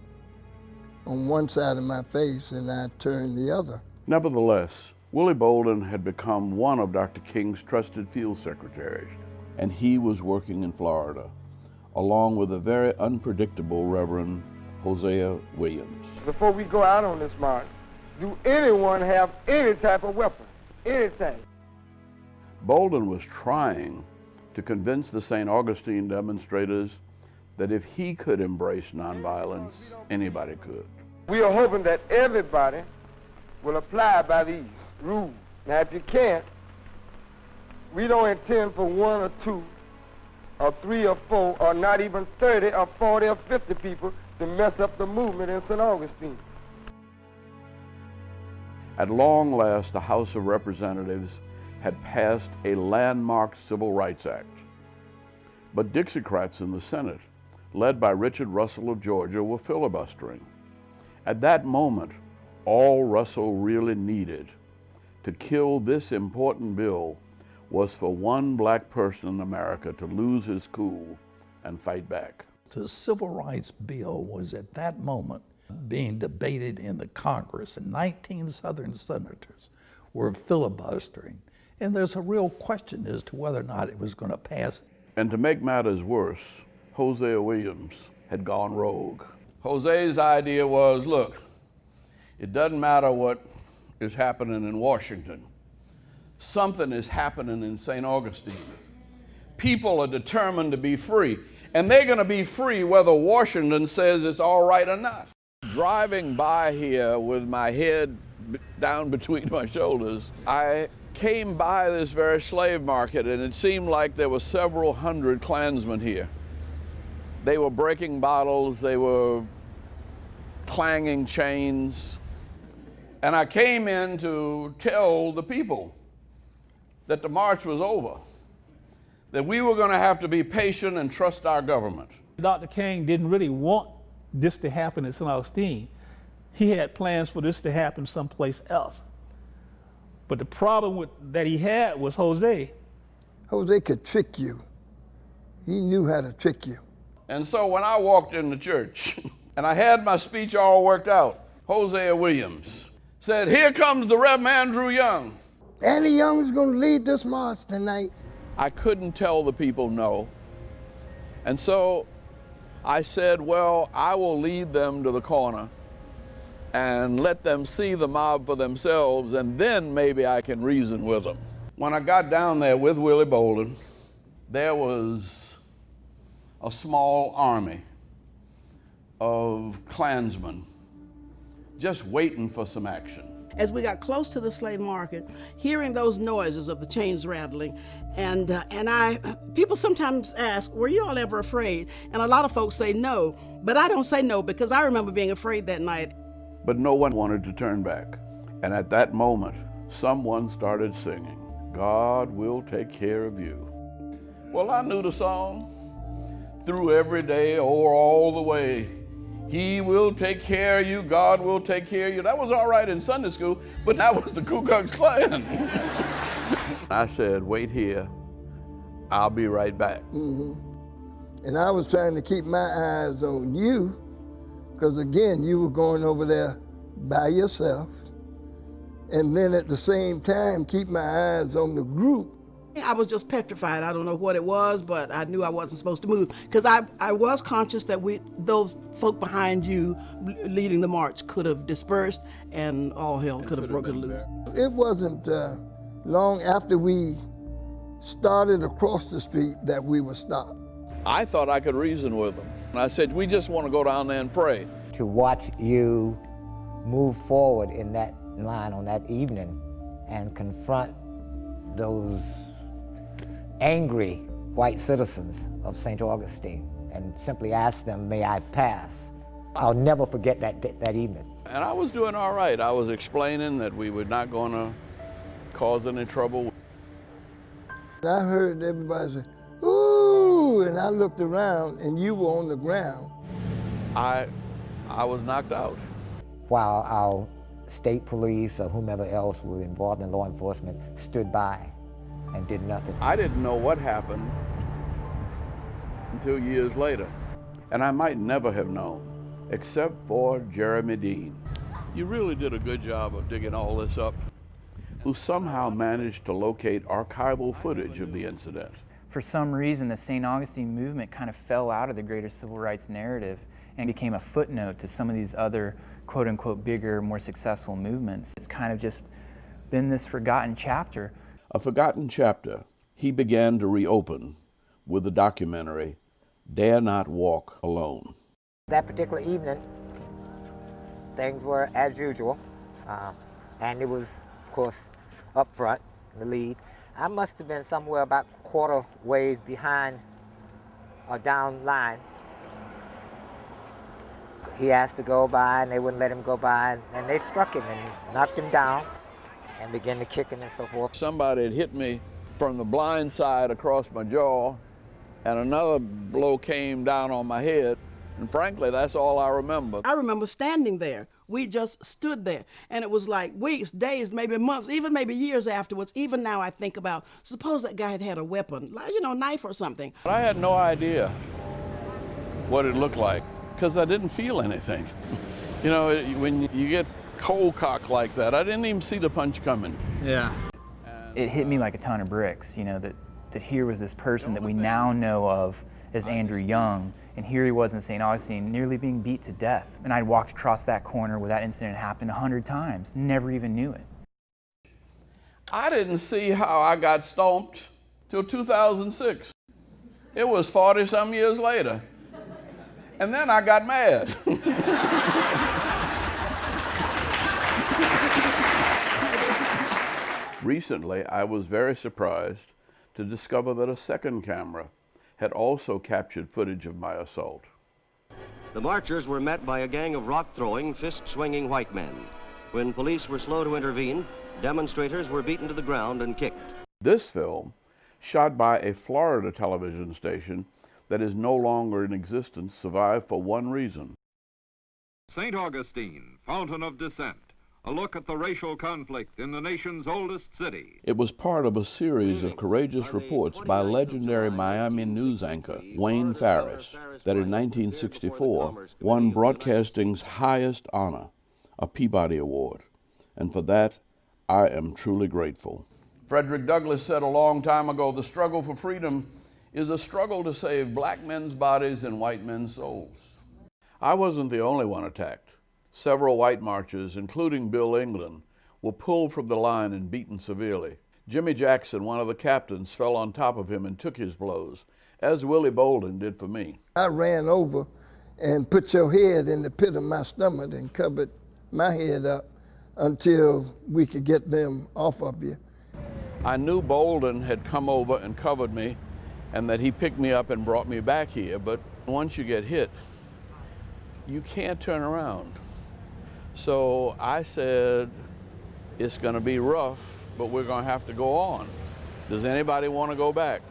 on one side of my face and I turn the other. Nevertheless, Willie Bolden had become one of Dr. King's trusted field secretaries, and he was working in Florida, along with a very unpredictable Reverend Hosea Williams. Before we go out on this march, do anyone have any type of weapon? Anything? Bolden was trying to convince the St. Augustine demonstrators that if he could embrace nonviolence, anybody could. We are hoping that everybody will apply by these rules. Now, if you can't, we don't intend for 1 or 2 or 3 or 4 or not even 30 or 40 or 50 people to mess up the movement in St. Augustine. At long last, the House of Representatives had passed a landmark Civil Rights Act. But Dixiecrats in the Senate, led by Richard Russell of Georgia, were filibustering. At that moment, all Russell really needed to kill this important bill was for one black person in America to lose his cool and fight back. The Civil Rights Bill was at that moment being debated in the Congress, and 19 Southern senators were filibustering. And there's a real question as to whether or not it was going to pass. And to make matters worse, Hosea Williams had gone rogue. Jose's idea was, look, it doesn't matter what is happening in Washington. Something is happening in St. Augustine. People are determined to be free, and they're going to be free whether Washington says it's all right or not. Driving by here with my head down between my shoulders, I came by this very slave market, and it seemed like there were several hundred Klansmen here. They were breaking bottles, they were clanging chains, and I came in to tell the people that the march was over, that we were going to have to be patient and trust our government. Dr. King didn't really want this to happen in St. Augustine. He had plans for this to happen someplace else. But the problem that he had was Jose. Jose could trick you. He knew how to trick you. And so when I walked in the church and I had my speech all worked out, Hosea Williams said, "Here comes the Reverend Andrew Young." Andy Young is going to lead this march tonight. I couldn't tell the people no. And so I said, well, I will lead them to the corner and let them see the mob for themselves, and then maybe I can reason with them. When I got down there with Willie Bolden, there was a small army of Klansmen just waiting for some action. As we got close to the slave market, hearing those noises of the chains rattling, and people sometimes ask, were you all ever afraid? And a lot of folks say no, but I don't say no because I remember being afraid that night. But no one wanted to turn back. And at that moment, someone started singing, "God will take care of you." Well, I knew the song. through every day or all the way. He will take care of you, God will take care of you. That was all right in Sunday school, but that was the Ku Klux Klan. I said, wait here, I'll be right back. And I was trying to keep my eyes on you, because again, you were going over there by yourself. And then at the same time, keep my eyes on the group. I was just petrified. I don't know what it was, but I knew I wasn't supposed to move, because I was conscious that those folk behind you leading the march could have dispersed and all hell could have broken loose. It wasn't long after we started across the street that we were stopped. I thought I could reason with them. And I said, we just want to go down there and pray. To watch you move forward in that line on that evening and confront those angry white citizens of St. Augustine and simply ask them, may I pass? I'll never forget that evening. And I was doing all right. I was explaining that we were not going to cause any trouble. I heard everybody say, ooh, and I looked around and you were on the ground. I was knocked out. While our state police or whomever else were involved in law enforcement stood by and did nothing. I didn't know what happened until years later. And I might never have known, except for Jeremy Dean. You really did a good job of digging all this up, who somehow managed to locate archival footage of the incident. For some reason, the St. Augustine movement kind of fell out of the greater civil rights narrative and became a footnote to some of these other quote-unquote bigger, more successful movements. It's kind of just been this forgotten chapter. A forgotten chapter he began to reopen with the documentary, Dare Not Walk Alone. That particular evening, things were as usual. Andy was, of course, up front, in the lead. I must have been somewhere about quarter ways behind or down line. He asked to go by, and they wouldn't let him go by, and they struck him and knocked him down and began to kick him and so forth. Somebody had hit me from the blind side across my jaw, and another blow came down on my head. And frankly, that's all I remember. I remember standing there. We just stood there. And it was like weeks, days, maybe months, even maybe years afterwards. Even now I think about, suppose that guy had had a weapon, like, knife or something. But I had no idea what it looked like, because I didn't feel anything. When you get cold cocked like that, I didn't even see the punch coming. Yeah. It hit me like a ton of bricks, that here was this person that we now know of as Andrew Young, and here he was in St. Augustine, nearly being beat to death. And I'd walked across that corner where that incident happened 100 times, never even knew it. I didn't see how I got stomped till 2006. It was 40-some years later. And then I got mad. Recently, I was very surprised to discover that a second camera had also captured footage of my assault. The marchers were met by a gang of rock-throwing, fist-swinging white men. When police were slow to intervene, demonstrators were beaten to the ground and kicked. This film, shot by a Florida television station that is no longer in existence, survived for one reason. St. Augustine, Fountain of Dissent. A look at the racial conflict in the nation's oldest city. It was part of a series of courageous reports by legendary Miami news anchor Wayne Farris that in 1964 won broadcasting's highest honor, a Peabody Award. And for that, I am truly grateful. Frederick Douglass said a long time ago, the struggle for freedom is a struggle to save black men's bodies and white men's souls. I wasn't the only one attacked. Several white marchers, including Bill England, were pulled from the line and beaten severely. Jimmy Jackson, one of the captains, fell on top of him and took his blows, as Willie Bolden did for me. I ran over and put your head in the pit of my stomach and covered my head up until we could get them off of you. I knew Bolden had come over and covered me and that he picked me up and brought me back here, but once you get hit, you can't turn around. So I said, it's going to be rough, but we're going to have to go on. Does anybody want to go back?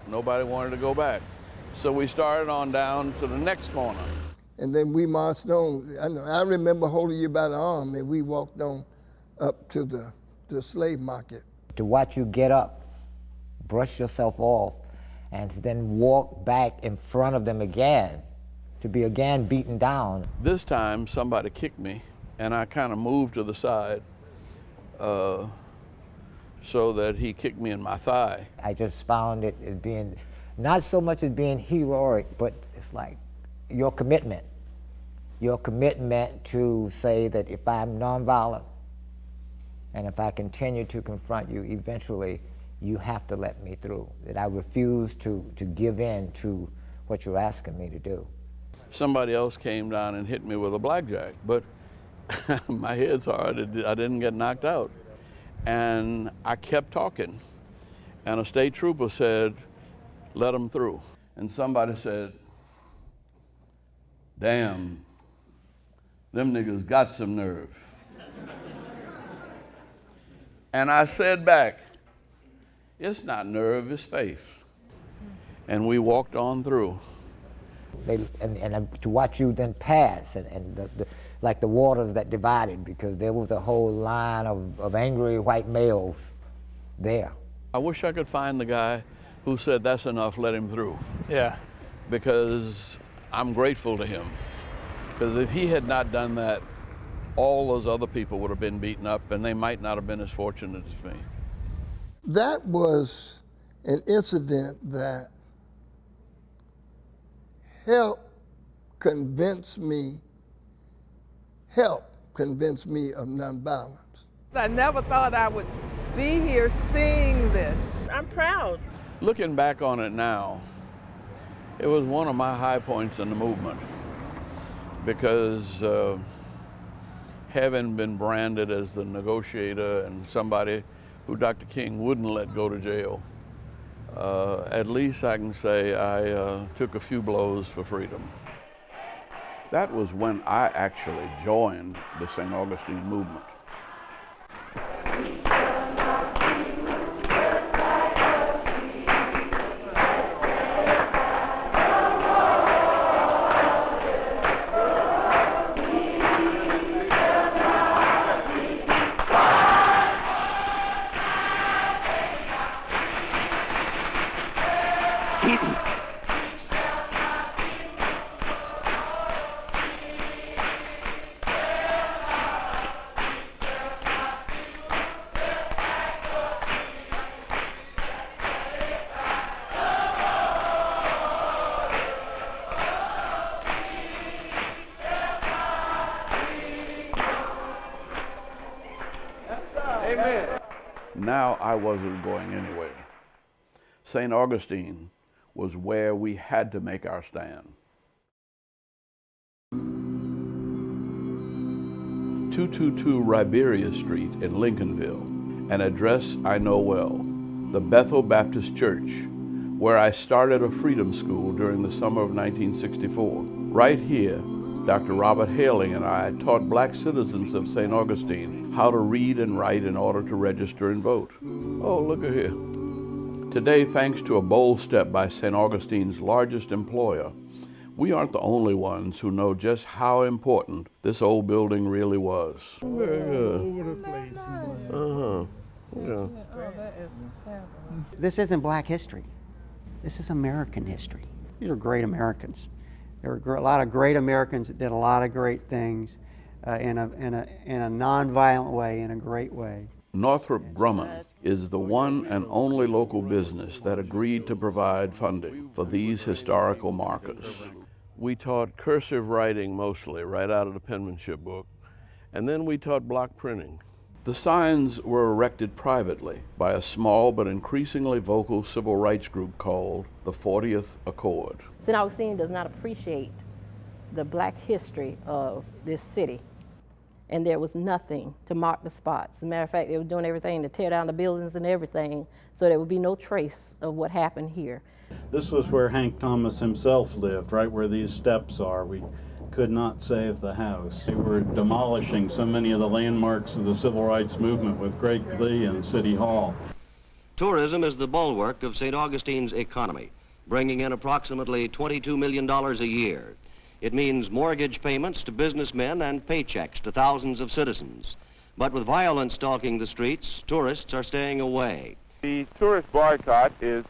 Nobody wanted to go back. So we started on down to the next corner. And then we marched on. I remember holding you by the arm, and we walked on up to the slave market. To watch you get up, brush yourself off, and then walk back in front of them again, to be again beaten down. This time, somebody kicked me, and I kind of moved to the side so that he kicked me in my thigh. I just found it as being, not so much as being heroic, but it's like your commitment to say that if I'm nonviolent and if I continue to confront you, eventually you have to let me through, that I refuse to give in to what you're asking me to do. Somebody else came down and hit me with a blackjack, but my head's hard, I didn't get knocked out. And I kept talking, and a state trooper said, let him through. And somebody said, damn, them niggas got some nerve. And I said back, it's not nerve, it's faith. And we walked on through. And to watch you then pass, and like the waters that divided, because there was a whole line of angry white males there. I wish I could find the guy who said, that's enough, let him through. Yeah. Because I'm grateful to him. Because if he had not done that, all those other people would have been beaten up, and they might not have been as fortunate as me. That was an incident that helped convince me of nonviolence. I never thought I would be here seeing this. I'm proud. Looking back on it now, it was one of my high points in the movement, because having been branded as the negotiator and somebody who Dr. King wouldn't let go to jail, at least I can say I took a few blows for freedom. That was when I actually joined the St. Augustine movement. Now I wasn't going anywhere. St. Augustine was where we had to make our stand. 222 Riberia Street in Lincolnville, an address I know well, the Bethel Baptist Church, where I started a freedom school during the summer of 1964. Right here, Dr. Robert Haling and I taught black citizens of St. Augustine how to read and write in order to register and vote. Oh, look at here. Today, thanks to a bold step by St. Augustine's largest employer, we aren't the only ones who know just how important this old building really was. Very good. All over the place. Yeah. This isn't black history. This is American history. These are great Americans. There were a lot of great Americans that did a lot of great things in a nonviolent way, in a great way. Northrop Grumman is the one and only local business that agreed to provide funding for these historical markers. We taught cursive writing mostly, right out of the penmanship book, and then we taught block printing. The signs were erected privately by a small but increasingly vocal civil rights group called the 40th Accord. St. Augustine does not appreciate the black history of this city, and there was nothing to mark the spots. As a matter of fact, they were doing everything to tear down the buildings and everything, so there would be no trace of what happened here. This was where Hank Thomas himself lived, right where these steps are. We could not save the house. They were demolishing so many of the landmarks of the civil rights movement with great glee in City Hall. Tourism is the bulwark of St. Augustine's economy, bringing in approximately $22 million a year. It means mortgage payments to businessmen and paychecks to thousands of citizens. But with violence stalking the streets, tourists are staying away. The tourist boycott is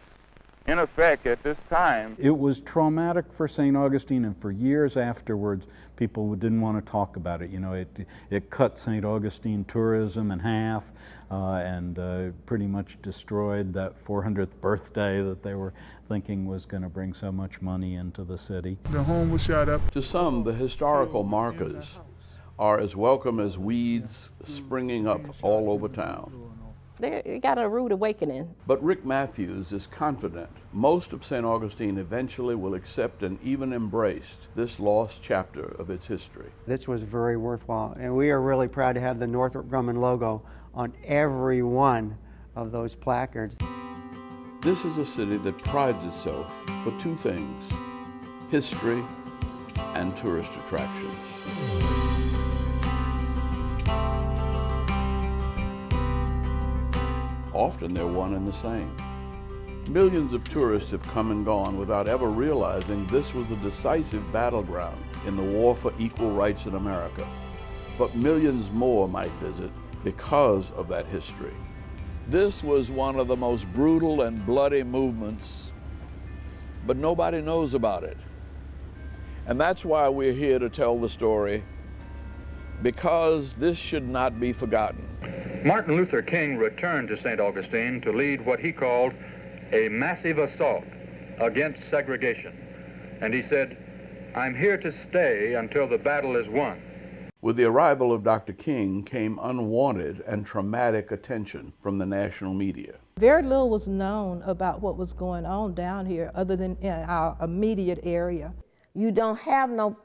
in effect at this time. It was traumatic for St. Augustine, and for years afterwards, people didn't want to talk about it. You know, it cut St. Augustine tourism in half and pretty much destroyed that 400th birthday that they were thinking was going to bring so much money into the city. The home was shot up. To some, the historical markers are as welcome as weeds springing up all over town. They got a rude awakening. But Rick Matthews is confident most of St. Augustine eventually will accept and even embrace this lost chapter of its history. This was very worthwhile, and we are really proud to have the Northrop Grumman logo on every one of those placards. This is a city that prides itself for two things: history and tourist attractions. Often they're one and the same. Millions of tourists have come and gone without ever realizing this was a decisive battleground in the war for equal rights in America. But millions more might visit because of that history. This was one of the most brutal and bloody movements, but nobody knows about it. And that's why we're here to tell the story, because this should not be forgotten. Martin Luther King returned to St. Augustine to lead what he called a massive assault against segregation. And he said, "I'm here to stay until the battle is won." With the arrival of Dr. King came unwanted and traumatic attention from the national media. Very little was known about what was going on down here other than in our immediate area. You don't have no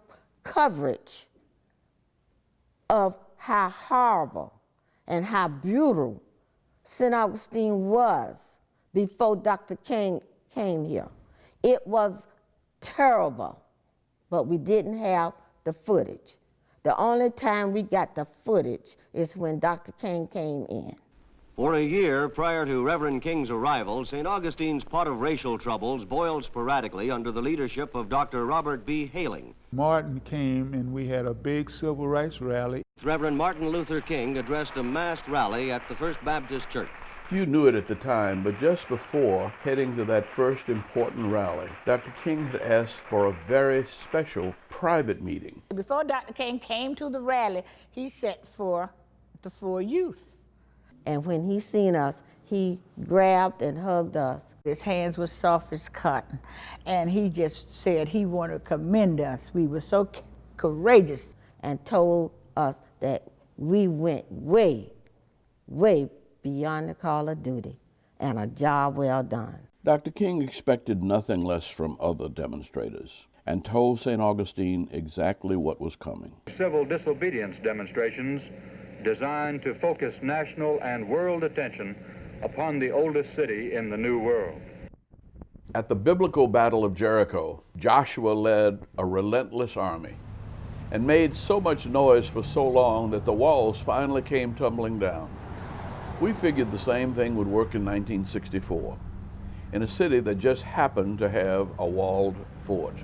coverage of how horrible and how brutal St. Augustine was before Dr. King came here. It was terrible, but we didn't have the footage. The only time we got the footage is when Dr. King came in. For a year prior to Reverend King's arrival, St. Augustine's pot of racial troubles boiled sporadically under the leadership of Dr. Robert B. Haling. Martin came and we had a big civil rights rally. Reverend Martin Luther King addressed a massed rally at the First Baptist Church. Few knew it at the time, but just before heading to that first important rally, Dr. King had asked for a very special private meeting. Before Dr. King came to the rally, he sent for the four youth. And when he seen us, he grabbed and hugged us. His hands were soft as cotton, and he just said he wanted to commend us. We were so courageous. And told us that we went way, way beyond the call of duty, and a job well done. Dr. King expected nothing less from other demonstrators and told St. Augustine exactly what was coming. Civil disobedience demonstrations designed to focus national and world attention upon the oldest city in the New World. At the biblical Battle of Jericho, Joshua led a relentless army and made so much noise for so long that the walls finally came tumbling down. We figured the same thing would work in 1964 in a city that just happened to have a walled fort.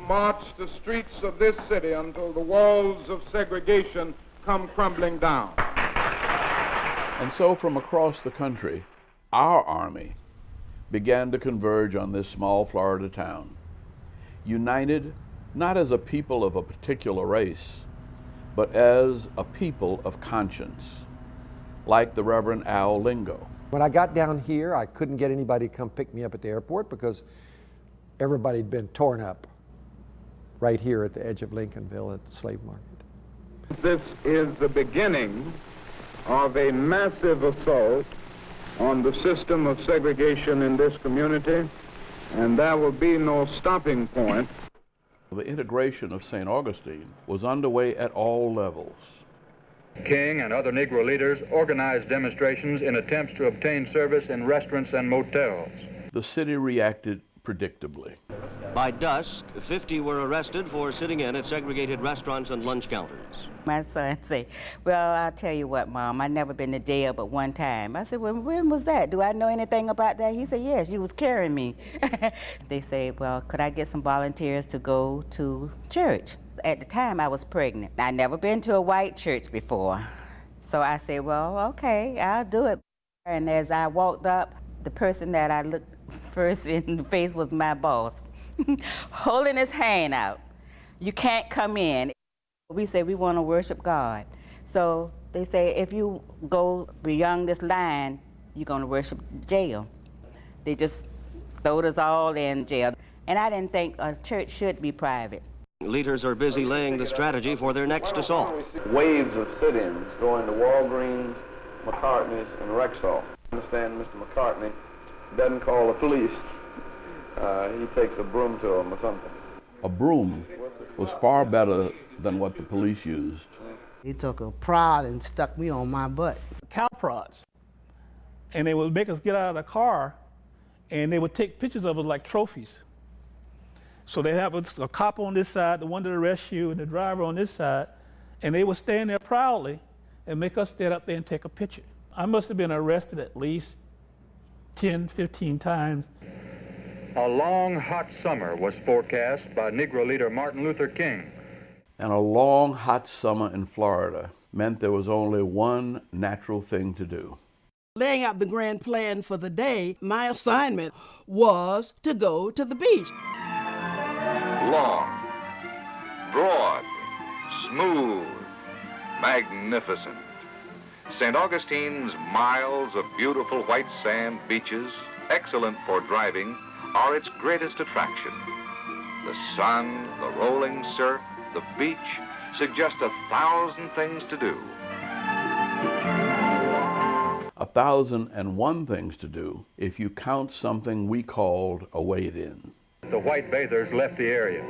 March the streets of this city until the walls of segregation come crumbling down. And so from across the country, our army began to converge on this small Florida town, united not as a people of a particular race, but as a people of conscience, like the Reverend Al Lingo. When I got down here, I couldn't get anybody to come pick me up at the airport because everybody had been torn up right here at the edge of Lincolnville at the slave market. This is the beginning of a massive assault on the system of segregation in this community, and there will be no stopping point. The integration of St. Augustine was underway at all levels. King and other Negro leaders organized demonstrations in attempts to obtain service in restaurants and motels. The city reacted predictably. By dusk, 50 were arrested for sitting in at segregated restaurants and lunch counters. My son say, well, I'll tell you what, Mom, I never been to jail but one time. I said, well, when was that? Do I know anything about that? He said, yes, you was carrying me. They say, well, could I get some volunteers to go to church? At the time, I was pregnant. I'd never been to a white church before. So I said, well, okay, I'll do it. And as I walked up, the person that I looked first in the face was my boss, holding his hand out. You can't come in. We say we want to worship God. So they say if you go beyond this line, you're going to worship jail. They just throwed us all in jail. And I didn't think a church should be private. Leaders are busy laying the strategy for their next assault. Waves of sit-ins going to Walgreens, McCartney's, and Rexall. I understand Mr. McCartney doesn't call the police. He takes a broom to them or something. A broom was far better than what the police used. He took a prod and stuck me on my butt. Cow prods. And they would make us get out of the car, and they would take pictures of us like trophies. So they have a cop on this side, the one to arrest you, and the driver on this side, and they would stand there proudly and make us stand up there and take a picture. I must have been arrested at least 10, 15 times. A long, hot summer was forecast by Negro leader Martin Luther King. And a long, hot summer in Florida meant there was only one natural thing to do. Laying out the grand plan for the day, my assignment was to go to the beach. Long, broad, smooth, magnificent. St. Augustine's miles of beautiful white sand beaches, excellent for driving, are its greatest attraction. The sun, the rolling surf, the beach suggest 1,000 things to do. 1,001 things to do if you count something we called a wade-in. The white bathers left the area.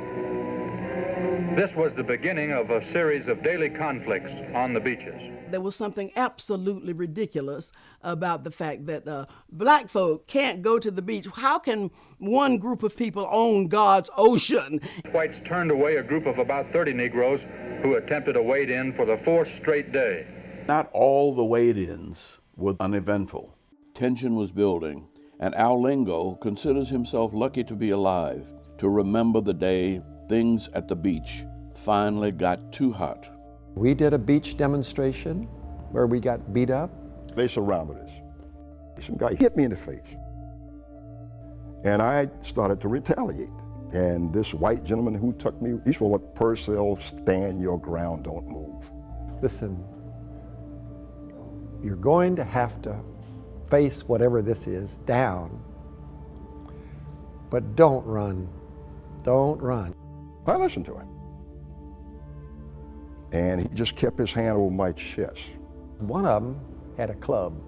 This was the beginning of a series of daily conflicts on the beaches. There was something absolutely ridiculous about the fact that black folk can't go to the beach. How can one group of people own God's ocean? Whites turned away a group of about 30 Negroes who attempted a wade-in for the 4th straight day. Not all the wade-ins were uneventful. Tension was building, and Al Lingo considers himself lucky to be alive to remember the day things at the beach finally got too hot. We did a beach demonstration where we got beat up. They surrounded us. Some guy hit me in the face. And I started to retaliate. And this white gentleman who took me, he said, "Look, Purcell, stand your ground, don't move." Listen, you're going to have to face whatever this is down, but don't run. Don't run. I listened to him. And he just kept his hand over my chest. One of them had a club.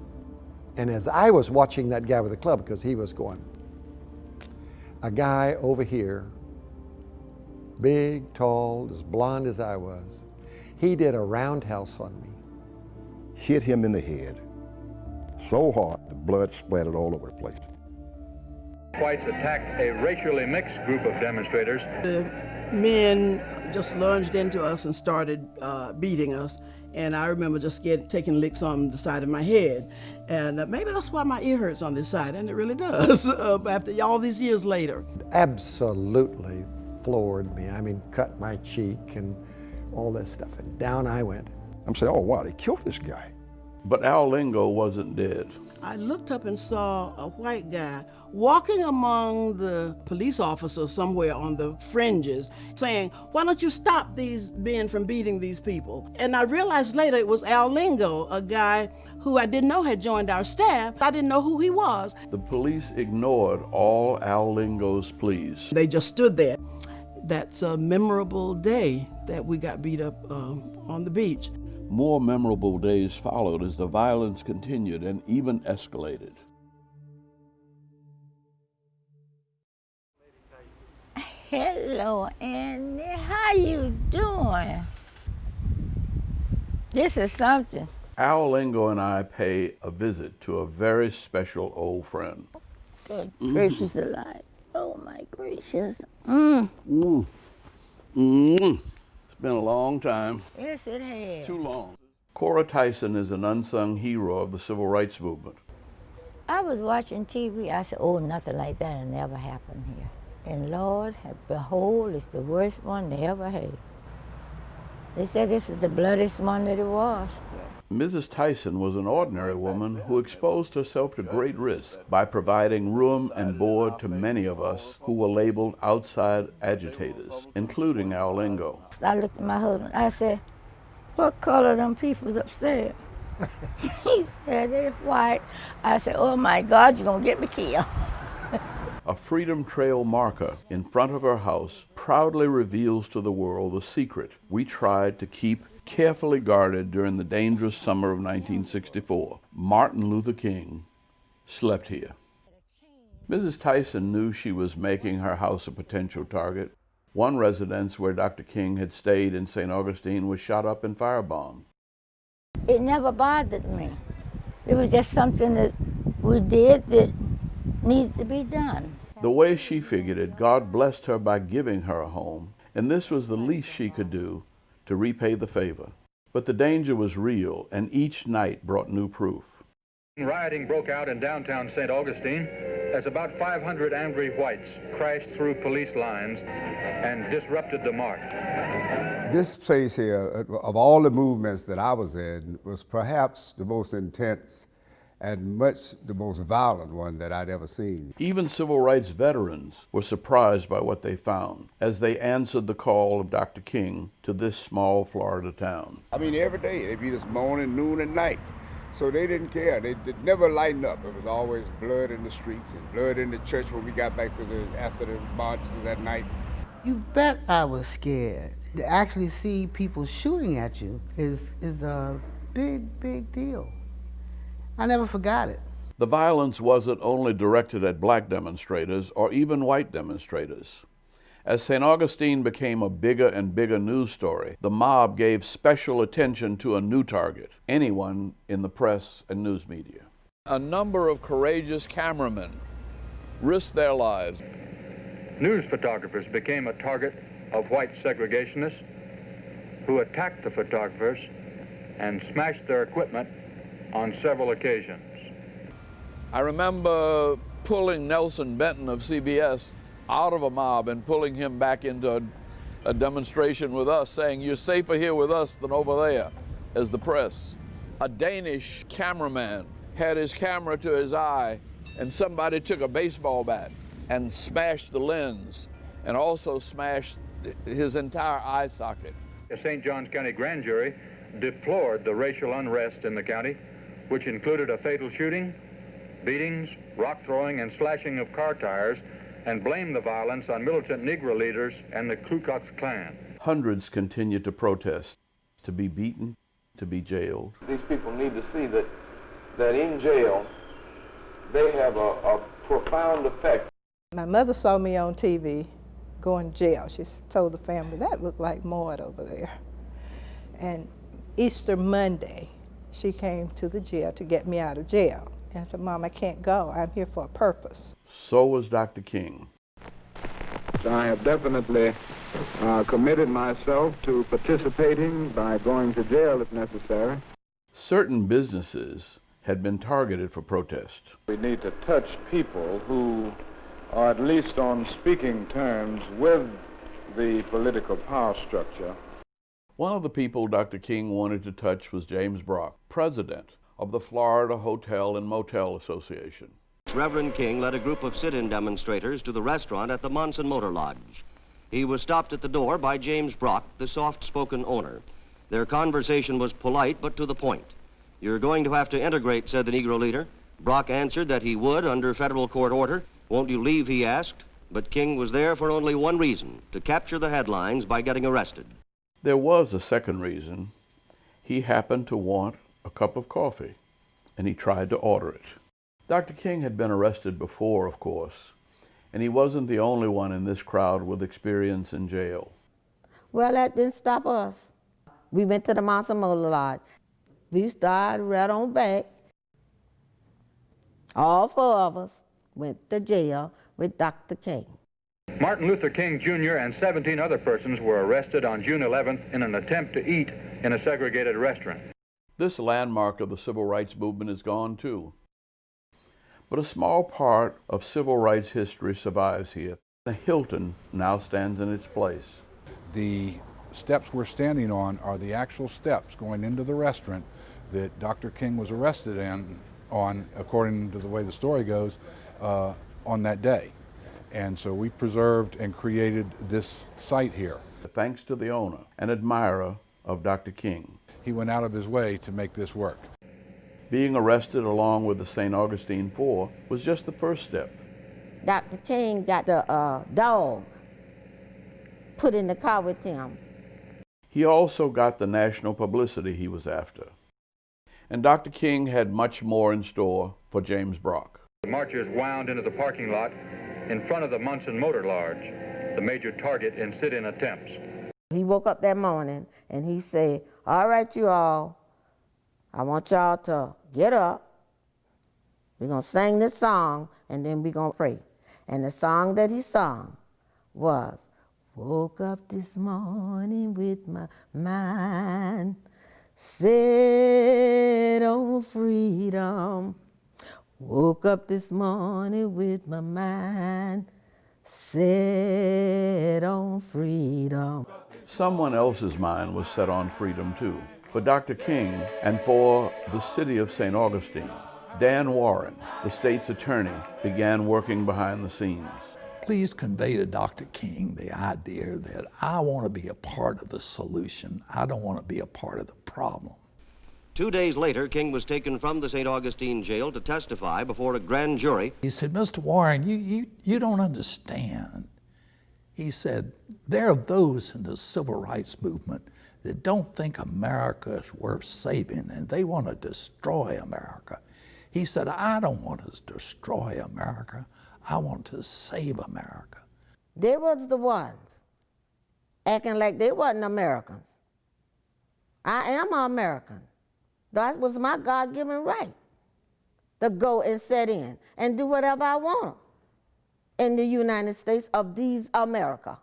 And as I was watching that guy with the club, because he was going, a guy over here, big, tall, as blonde as I was, he did a roundhouse on me. Hit him in the head so hard the blood splattered all over the place. Whites attacked a racially mixed group of demonstrators. The men just lunged into us and started beating us. And I remember just taking licks on the side of my head. And maybe that's why my ear hurts on this side, and it really does, after all these years later. Absolutely floored me. I mean, cut my cheek and all this stuff, and down I went. I'm saying, oh wow, they killed this guy. But Al Lingo wasn't dead. I looked up and saw a white guy walking among the police officers somewhere on the fringes saying, "Why don't you stop these men from beating these people?" And I realized later it was Al Lingo, a guy who I didn't know had joined our staff. I didn't know who he was. The police ignored all Al Lingo's pleas. They just stood there. That's a memorable day that we got beat up on the beach. More memorable days followed as the violence continued and even escalated. Hello, Andy. How you doing? This is something. Al Lingo and I pay a visit to a very special old friend. Good gracious alive. Oh my gracious. It's been a long time. Yes, it has. Too long. Cora Tyson is an unsung hero of the civil rights movement. I was watching TV. I said, oh, nothing like that will never happen here. And Lord, behold, it's the worst one they ever had. They said this was the bloodiest one that it was. Mrs. Tyson was an ordinary woman who exposed herself to great risk by providing room and board to many of us who were labeled outside agitators, including Al Lingo. I looked at my husband. I said, what color them people's upstairs? He said, they're white. I said, oh my God, you're going to get me killed. A Freedom Trail marker in front of her house proudly reveals to the world a secret we tried to keep carefully guarded during the dangerous summer of 1964. Martin Luther King slept here. Mrs. Tyson knew she was making her house a potential target. One residence where Dr. King had stayed in St. Augustine was shot up and firebombed. It never bothered me. It was just something that we did that needed to be done. The way she figured it, God blessed her by giving her a home, and this was the least she could do to repay the favor. But the danger was real, and each night brought new proof. Rioting broke out in downtown St. Augustine as about 500 angry whites crashed through police lines and disrupted the march. This place here, of all the movements that I was in, was perhaps the most intense and much the most violent one that I'd ever seen. Even civil rights veterans were surprised by what they found as they answered the call of Dr. King to this small Florida town. I mean, every day, they'd be this morning, noon, and night. So they didn't care. They'd never lighten up. It was always blood in the streets and blood in the church when we got back to after the marches at night. You bet I was scared. To actually see people shooting at you is a big deal. I never forgot it. The violence wasn't only directed at black demonstrators or even white demonstrators. As St. Augustine became a bigger and bigger news story, the mob gave special attention to a new target, anyone in the press and news media. A number of courageous cameramen risked their lives. News photographers became a target of white segregationists who attacked the photographers and smashed their equipment on several occasions. I remember pulling Nelson Benton of CBS out of a mob and pulling him back into a demonstration with us, saying, "You're safer here with us than over there," as the press. A Danish cameraman had his camera to his eye, and somebody took a baseball bat and smashed the lens and also smashed his entire eye socket. The St. Johns County grand jury deplored the racial unrest in the county, which included a fatal shooting, beatings, rock throwing, and slashing of car tires, and blamed the violence on militant Negro leaders and the Ku Klux Klan. Hundreds continued to protest, to be beaten, to be jailed. These people need to see that in jail, they have a profound effect. My mother saw me on TV going to jail. She told the family, that looked like Maud over there. And Easter Monday, she came to the jail to get me out of jail. And I said, Mom, I can't go. I'm here for a purpose. So was Dr. King. I have definitely committed myself to participating by going to jail if necessary. Certain businesses had been targeted for protest. We need to touch people who are at least on speaking terms with the political power structure. One of the people Dr. King wanted to touch was James Brock, president of the Florida Hotel and Motel Association. Reverend King led a group of sit-in demonstrators to the restaurant at the Monson Motor Lodge. He was stopped at the door by James Brock, the soft-spoken owner. Their conversation was polite but to the point. "You're going to have to integrate," said the Negro leader. Brock answered that he would under federal court order. "Won't you leave?" he asked. But King was there for only one reason, to capture the headlines by getting arrested. There was a second reason. He happened to want a cup of coffee, and he tried to order it. Dr. King had been arrested before, of course, and he wasn't the only one in this crowd with experience in jail. Well, that didn't stop us. We went to the Monson Motor Lodge. We started right on back. All four of us went to jail. with Dr. King. Martin Luther King Jr. and 17 other persons were arrested on June 11th in an attempt to eat in a segregated restaurant. This landmark of the civil rights movement is gone too. But a small part of civil rights history survives here. The Hilton now stands in its place. The steps we're standing on are the actual steps going into the restaurant that Dr. King was arrested on, according to the way the story goes, on that day. And so we preserved and created this site here. Thanks to the owner, an admirer of Dr. King. He went out of his way to make this work. Being arrested along with the St. Augustine Four was just the first step. Dr. King got the dog put in the car with him. He also got the national publicity he was after. And Dr. King had much more in store for James Brock. The marchers wound into the parking lot in front of the Munson Motor Lodge, the major target in sit-in attempts. He woke up that morning and he said, "All right, you all, I want y'all to get up. We're going to sing this song and then we're going to pray." And the song that he sung was, "Woke up this morning with my mind set on freedom. Woke up this morning with my mind set on freedom." Someone else's mind was set on freedom too. For Dr. King and for the city of St. Augustine, Dan Warren, the state's attorney, began working behind the scenes. Please convey to Dr. King the idea that I want to be a part of the solution. I don't want to be a part of the problem. 2 days later, King was taken from the St. Augustine jail to testify before a grand jury. He said, "Mr. Warren, you don't understand." He said, "There are those in the civil rights movement that don't think America is worth saving, and they want to destroy America." He said, "I don't want to destroy America. I want to save America." They was the ones acting like they wasn't Americans. I am an American. That was my God-given right to go and set in and do whatever I want in the United States of these America.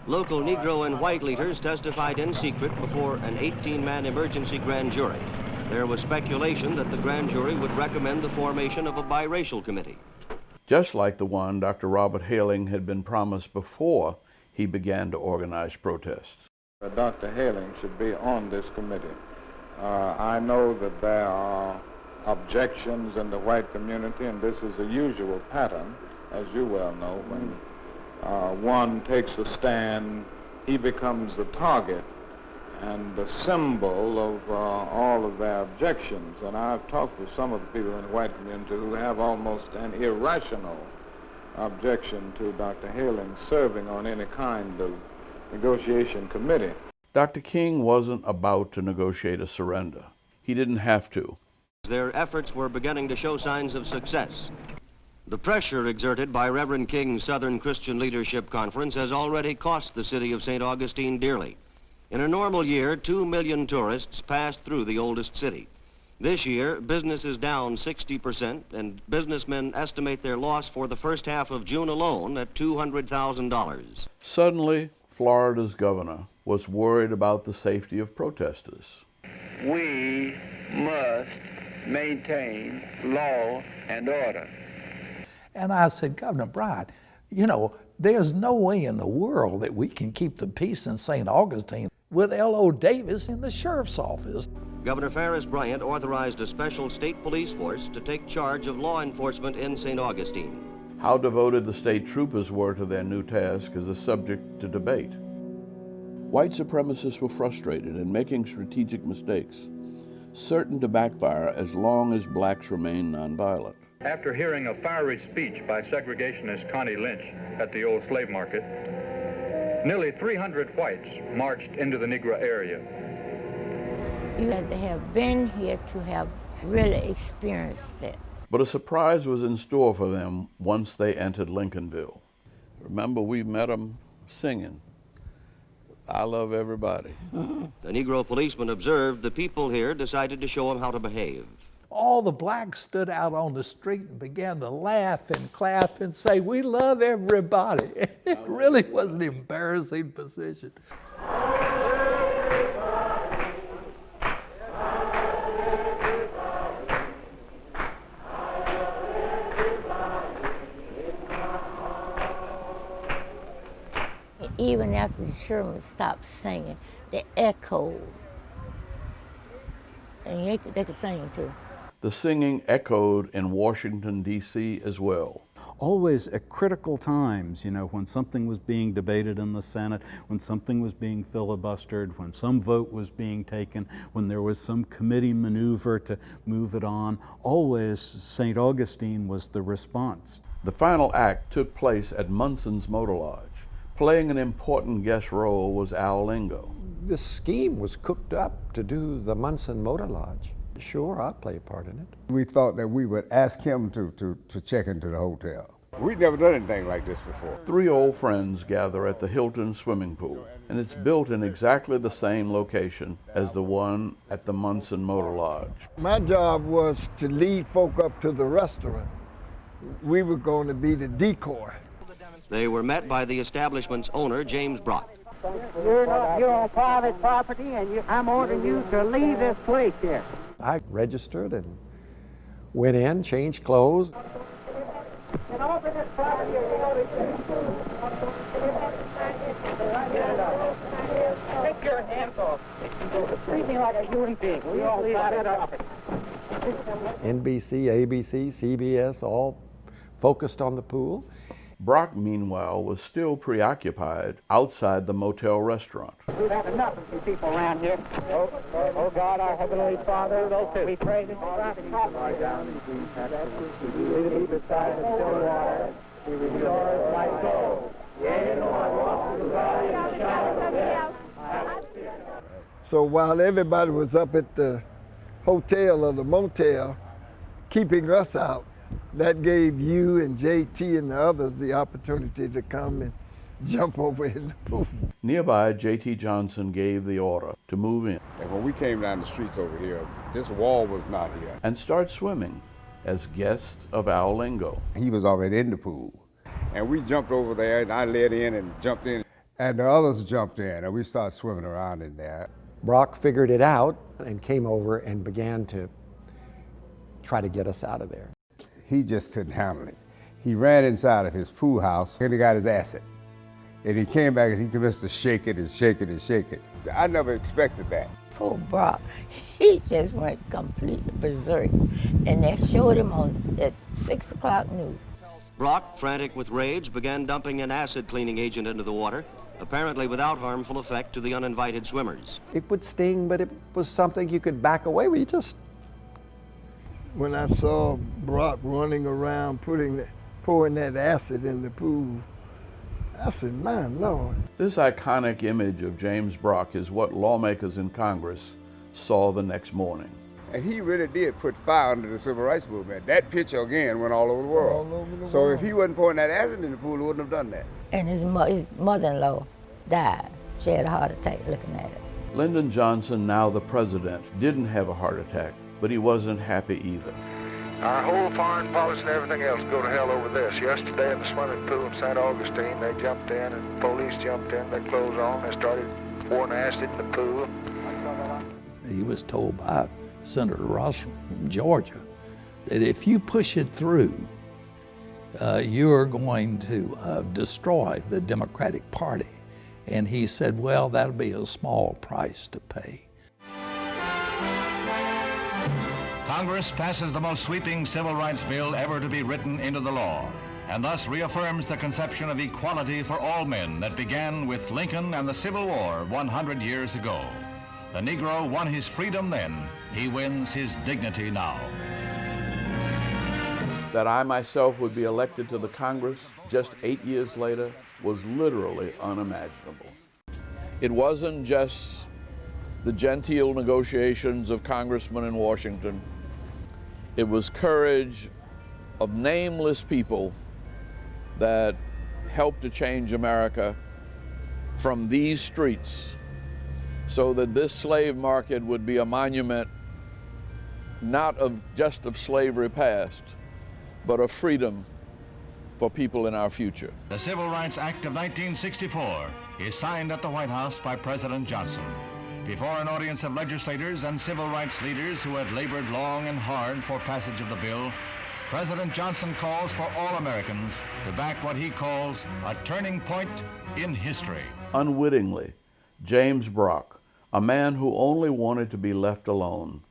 Local Negro and white leaders testified in secret before an 18-man emergency grand jury. There was speculation that the grand jury would recommend the formation of a biracial committee. Just like the one Dr. Robert Haling had been promised before he began to organize protests. Dr. Haling should be on this committee. I know that there are objections in the white community, and this is a usual pattern, as you well know. When one takes a stand, he becomes the target and the symbol of all of their objections. And I've talked with some of the people in the white community who have almost an irrational objection to Dr. Haling serving on any kind of negotiation committee. Dr. King wasn't about to negotiate a surrender. He didn't have to. Their efforts were beginning to show signs of success. The pressure exerted by Reverend King's Southern Christian Leadership Conference has already cost the city of St. Augustine dearly. In a normal year, 2 million tourists pass through the oldest city. This year, business is down 60%, and businessmen estimate their loss for the first half of June alone at $200,000. Suddenly, Florida's governor was worried about the safety of protesters. We must maintain law and order. And I said, "Governor Bryant, you know, there's no way in the world that we can keep the peace in St. Augustine with L.O. Davis in the sheriff's office." Governor Ferris Bryant authorized a special state police force to take charge of law enforcement in St. Augustine. How devoted the state troopers were to their new task is a subject to debate. White supremacists were frustrated and making strategic mistakes, certain to backfire as long as blacks remain nonviolent. After hearing a fiery speech by segregationist Connie Lynch at the old slave market, nearly 300 whites marched into the Negro area. You had to have been here to have really experienced it. But a surprise was in store for them once they entered Lincolnville. Remember, we met them singing, "I love everybody." The Negro policeman observed the people here decided to show him how to behave. All the blacks stood out on the street and began to laugh and clap and say, "We love everybody." It really was an embarrassing position. Even after the Sherman stopped singing, they echoed. And they could sing too. The singing echoed in Washington, D.C. as well. Always at critical times, you know, when something was being debated in the Senate, when something was being filibustered, when some vote was being taken, when there was some committee maneuver to move it on, always St. Augustine was the response. The final act took place at Munson's Motor Lodge. Playing an important guest role was Al Lingo. This scheme was cooked up to do the Munson Motor Lodge. Sure, I'll play a part in it. We thought that we would ask him to check into the hotel. We'd never done anything like this before. 3 old friends gather at the Hilton swimming pool, and it's built in exactly the same location as the one at the Munson Motor Lodge. My job was to lead folk up to the restaurant. We were going to be the decor. They were met by the establishment's owner, James Brock. You're on private property, and I'm ordering you to leave this place here. I registered and went in, changed clothes. And open this property, take your hands off. Treat me like a human being. We all leave that property. NBC, ABC, CBS, all focused on the pool. Brock, meanwhile, was still preoccupied outside the motel restaurant. We've had enough of you people around here. Oh God, our Heavenly Father, we pray this property. Lie down and please have lead beside the still water. We restore my soul. Yea, though I walk through the valley of the shadow of death, I will fear no. So while everybody was up at the hotel or the motel, keeping us out, that gave you and JT and the others the opportunity to come and jump over in the pool. Nearby, J.T. Johnson gave the order to move in. And when we came down the streets over here, this wall was not here. And start swimming as guests of Al Lingo. He was already in the pool. And we jumped over there, and I led in and jumped in. And the others jumped in, and we started swimming around in there. Brock figured it out and came over and began to try to get us out of there. He just couldn't handle it. He ran inside of his pool house and he got his acid. And he came back and he commenced to shake it and shake it and shake it. I never expected that. Poor Brock, he just went completely berserk. And they showed him at 6 o'clock news. Brock, frantic with rage, began dumping an acid cleaning agent into the water, apparently without harmful effect to the uninvited swimmers. It would sting, but it was something you could back away with. You just... When I saw Brock running around pouring that acid in the pool, I said, my Lord. This iconic image of James Brock is what lawmakers in Congress saw the next morning. And he really did put fire under the civil rights movement. That picture again went all over the world. All over the world. So if he wasn't pouring that acid in the pool, he wouldn't have done that. And his mother-in-law died. She had a heart attack looking at it. Lyndon Johnson, now the president, didn't have a heart attack, but he wasn't happy either. Our whole foreign policy and everything else go to hell over this. Yesterday in the swimming pool in St. Augustine, they jumped in and police jumped in, their clothes on, they started pouring acid in the pool. He was told by Senator Russell from Georgia that if you push it through, you're going to destroy the Democratic Party. And he said, well, that'll be a small price to pay. Congress passes the most sweeping civil rights bill ever to be written into the law, and thus reaffirms the conception of equality for all men that began with Lincoln and the Civil War 100 years ago. The Negro won his freedom then, he wins his dignity now. That I myself would be elected to the Congress just 8 years later was literally unimaginable. It wasn't just the genteel negotiations of congressmen in Washington. It was courage of nameless people that helped to change America from these streets so that this slave market would be a monument not of just of slavery past, but of freedom for people in our future. The Civil Rights Act of 1964 is signed at the White House by President Johnson. Before an audience of legislators and civil rights leaders who had labored long and hard for passage of the bill, President Johnson calls for all Americans to back what he calls a turning point in history. Unwittingly, James Brock, a man who only wanted to be left alone,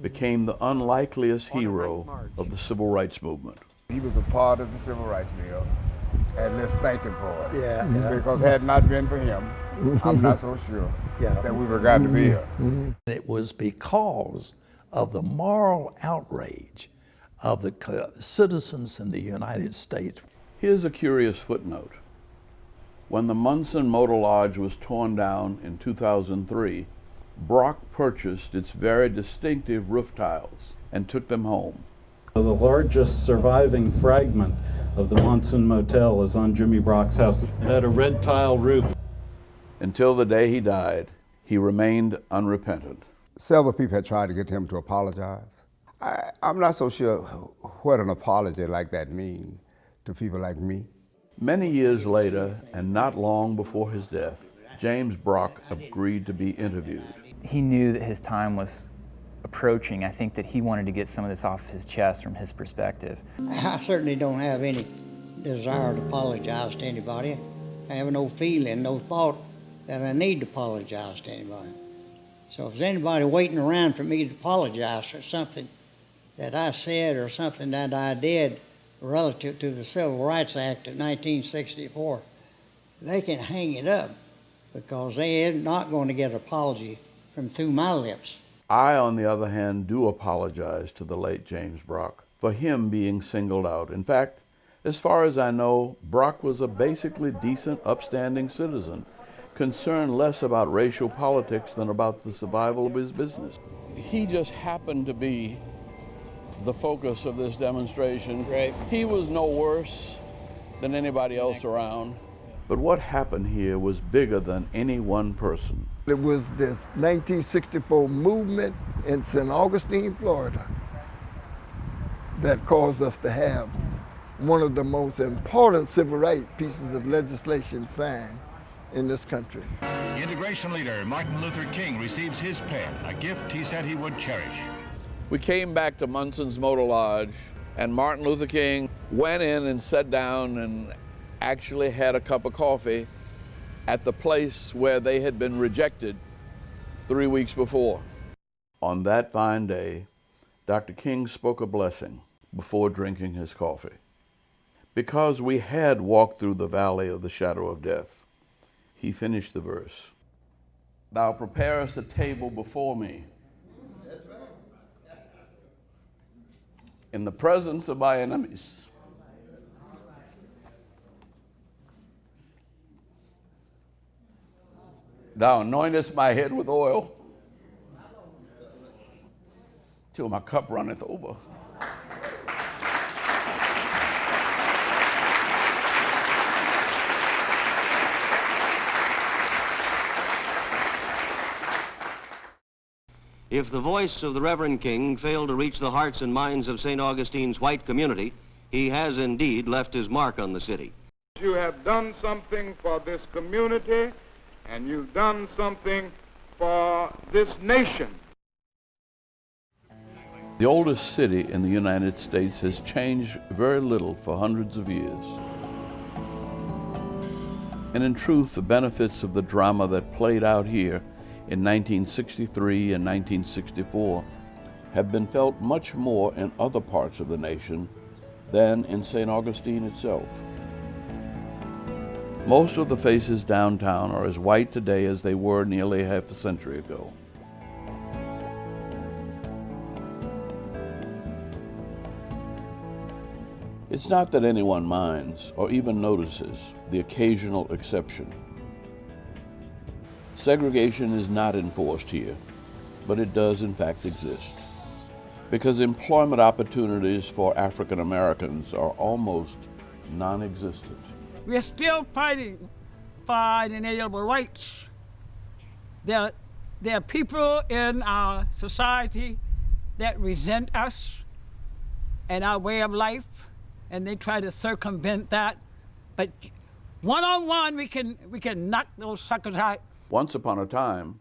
became the unlikeliest hero of the civil rights movement. He was a part of the civil rights bill, and let's thank him for it. Yeah. Because had it not been for him, I'm not so sure that we would have gotten the bill. It was because of the moral outrage of the citizens in the United States. Here's a curious footnote. When the Munson Motor Lodge was torn down in 2003, Brock purchased its very distinctive roof tiles and took them home. The largest surviving fragment of the Munson Motel is on Jimmy Brock's house. It had a red tile roof. Until the day he died, he remained unrepentant. Several people had tried to get him to apologize. I'm not so sure what an apology like that means to people like me. Many years later, and not long before his death, James Brock agreed to be interviewed. He knew that his time was approaching. I think that he wanted to get some of this off his chest from his perspective. I certainly don't have any desire to apologize to anybody. I have no feeling, no thought that I need to apologize to anybody. So if there's anybody waiting around for me to apologize for something that I said or something that I did relative to the Civil Rights Act of 1964, they can hang it up, because they are not going to get an apology from through my lips. I, on the other hand, do apologize to the late James Brock for him being singled out. In fact, as far as I know, Brock was a basically decent, upstanding citizen, concerned less about racial politics than about the survival of his business. He just happened to be the focus of this demonstration. Right. He was no worse than anybody else around. But what happened here was bigger than any one person. It was this 1964 movement in St. Augustine, Florida, that caused us to have one of the most important civil rights pieces of legislation signed in this country. Integration leader Martin Luther King receives his pen, a gift he said he would cherish. We came back to Munson's Motor Lodge, and Martin Luther King went in and sat down and actually had a cup of coffee at the place where they had been rejected 3 weeks before. On that fine day, Dr. King spoke a blessing before drinking his coffee. Because we had walked through the valley of the shadow of death, he finished the verse. Thou preparest a table before me in the presence of my enemies. Thou anointest my head with oil till my cup runneth over. If the voice of the Reverend King failed to reach the hearts and minds of St. Augustine's white community, he has indeed left his mark on the city. You have done something for this community, and you've done something for this nation. The oldest city in the United States has changed very little for hundreds of years. And in truth, the benefits of the drama that played out here in 1963 and 1964 have been felt much more in other parts of the nation than in St. Augustine itself. Most of the faces downtown are as white today as they were nearly half a century ago. It's not that anyone minds or even notices the occasional exception. Segregation is not enforced here, but it does in fact exist, because employment opportunities for African Americans are almost non-existent. We are still fighting for inalienable rights. There are people in our society that resent us and our way of life, and they try to circumvent that. But one-on-one, we can knock those suckers out. Once upon a time,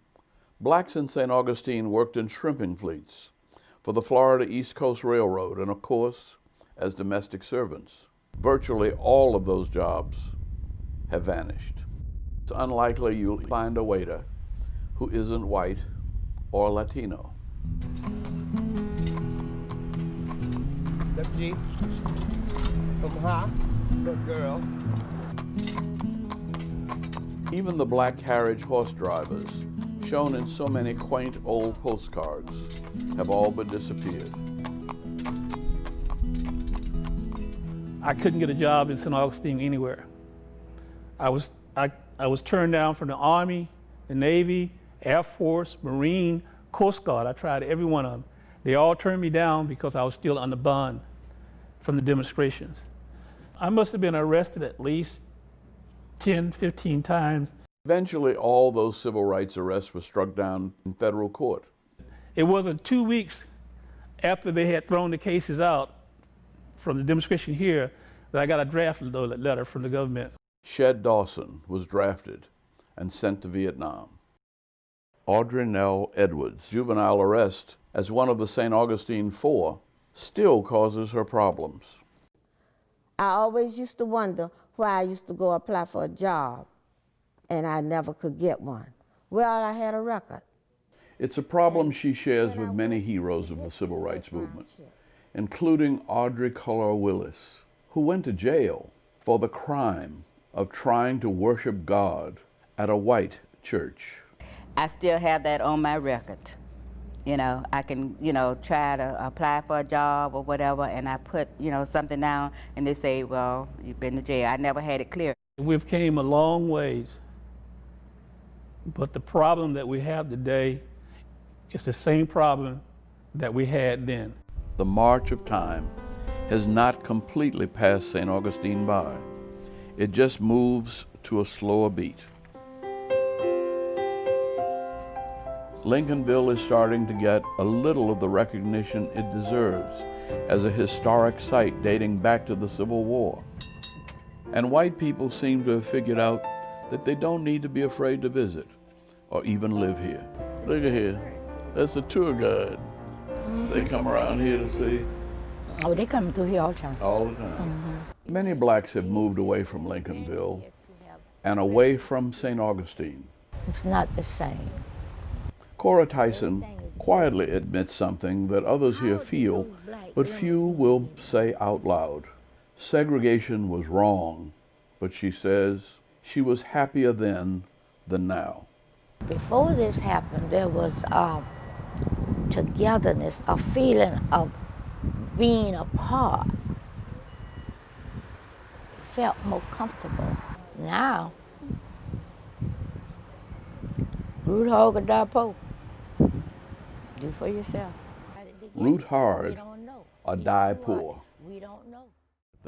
blacks in St. Augustine worked in shrimping fleets for the Florida East Coast Railroad and, of course, as domestic servants. Virtually all of those jobs have vanished. It's unlikely you'll find a waiter who isn't white or Latino. Deputy, good girl. Even the black carriage horse drivers, shown in so many quaint old postcards, have all but disappeared. I couldn't get a job in St. Augustine anywhere. I was turned down from the Army, the Navy, Air Force, Marine, Coast Guard. I tried every one of them. They all turned me down because I was still under bond from the demonstrations. I must have been arrested at least 10, 15 times. Eventually, all those civil rights arrests were struck down in federal court. It wasn't 2 weeks after they had thrown the cases out from the demonstration here that I got a draft letter from the government. Shed Dawson was drafted and sent to Vietnam. Audrey Nell Edwards' juvenile arrest as one of the St. Augustine Four still causes her problems. I always used to wonder why I used to go apply for a job and I never could get one. Well, I had a record. It's a problem she shares with many heroes of the civil rights movement, including Audrey Culler Willis, who went to jail for the crime of trying to worship God at a white church. I still have that on my record. You know, I can, try to apply for a job or whatever, and I put, something down, and they say, well, you've been to jail. I never had it clear. We've came a long ways, but the problem that we have today is the same problem that we had then. The march of time has not completely passed St. Augustine by. It just moves to a slower beat. Lincolnville is starting to get a little of the recognition it deserves as a historic site dating back to the Civil War. And white people seem to have figured out that they don't need to be afraid to visit or even live here. Look at here, that's a tour guide. They come around here to see. Oh, they come through here all the time. All the time. Many blacks have moved away from Lincolnville and away from St. Augustine. It's not the same. Cora Tyson quietly admits something that others here feel, but few will say out loud. Segregation was wrong, but she says she was happier then than now. Before this happened, there was togetherness, a feeling of being apart. Felt more comfortable. Now, root hog or die poor. Do for yourself. Root hard or die poor. We don't know.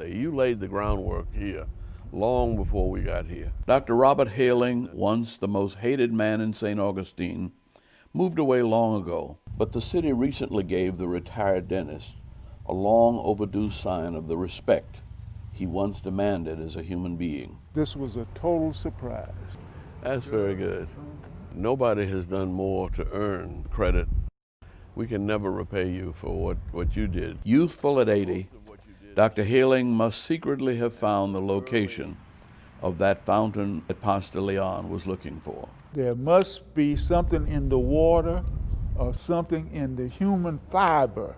You laid the groundwork here long before we got here. Dr. Robert Haling, once the most hated man in St. Augustine, moved away long ago, but the city recently gave the retired dentist a long overdue sign of the respect he once demanded as a human being. This was a total surprise. That's very good. Nobody has done more to earn credit. We can never repay you for what you did. Youthful at 80, Dr. Haling must secretly have found the location of that fountain that Ponce de Leon was looking for. There must be something in the water or something in the human fiber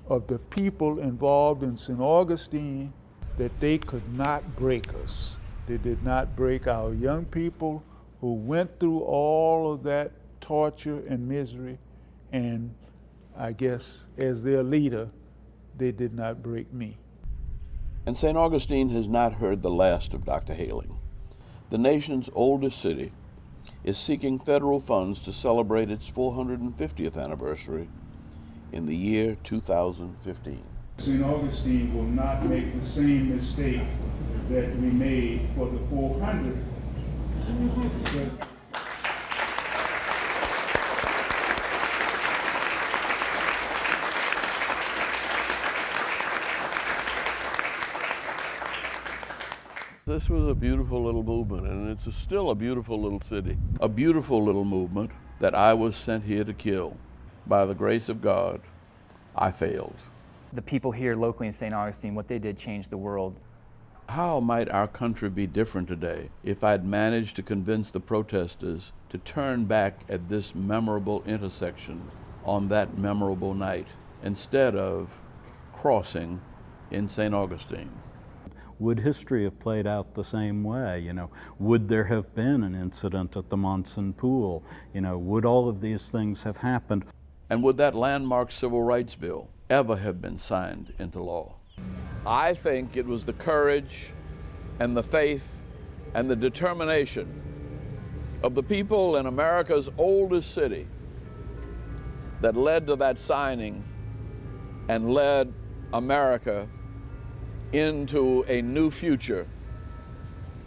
of the people involved in St. Augustine that they could not break us. They did not break our young people who went through all of that torture and misery, and I guess as their leader, they did not break me. And St. Augustine has not heard the last of Dr. Haling. The nation's oldest city is seeking federal funds to celebrate its 450th anniversary in the year 2015. St. Augustine will not make the same mistake that we made for the 400th. this was a beautiful little movement, and it's still a beautiful little city. A beautiful little movement that I was sent here to kill. By the grace of God, I failed. The people here locally in St. Augustine, what they did changed the world. How might our country be different today if I'd managed to convince the protesters to turn back at this memorable intersection on that memorable night instead of crossing in St. Augustine? Would history have played out the same way? You know, would there have been an incident at the Monson Pool? You know, would all of these things have happened? And would that landmark civil rights bill ever have been signed into law? I think it was the courage and the faith and the determination of the people in America's oldest city that led to that signing and led America into a new future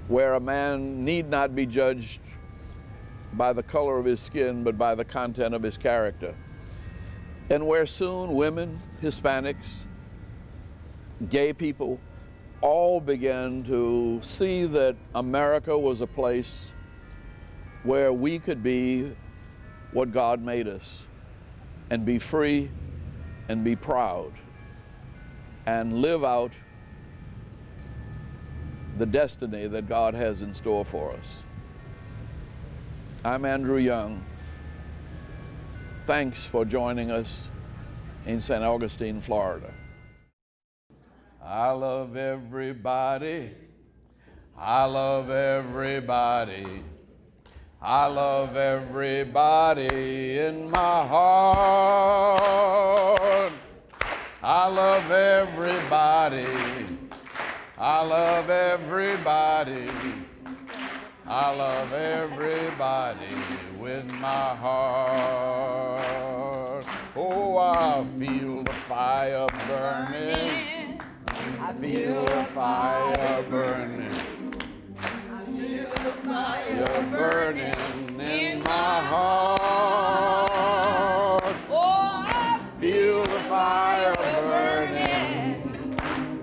where a man need not be judged by the color of his skin, but by the content of his character. And where soon women, Hispanics, gay people, all began to see that America was a place where we could be what God made us and be free and be proud and live out the destiny that God has in store for us. I'm Andrew Young. Thanks for joining us in St. Augustine, Florida. I love everybody. I love everybody. I love everybody in my heart. I love everybody. I love everybody. I love everybody with my heart. Oh, I feel the fire burning. I feel the fire burning. I feel the fire burning in my heart. Oh, I feel the fire burning.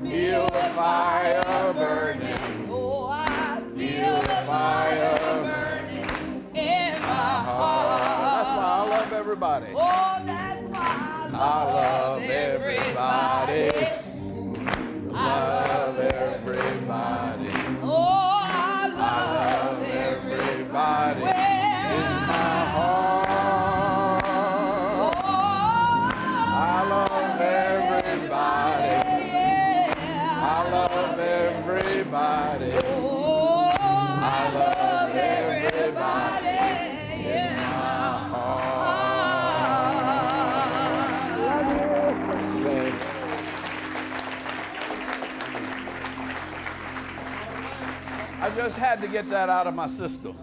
Feel the fire burning. Oh, I feel the fire burning in my heart. That's why I love everybody. Oh, that's why I love everybody. I love everybody. Oh, I love everybody in my heart. I love everybody. I love everybody. I love everybody in my heart. I just had to get that out of my system.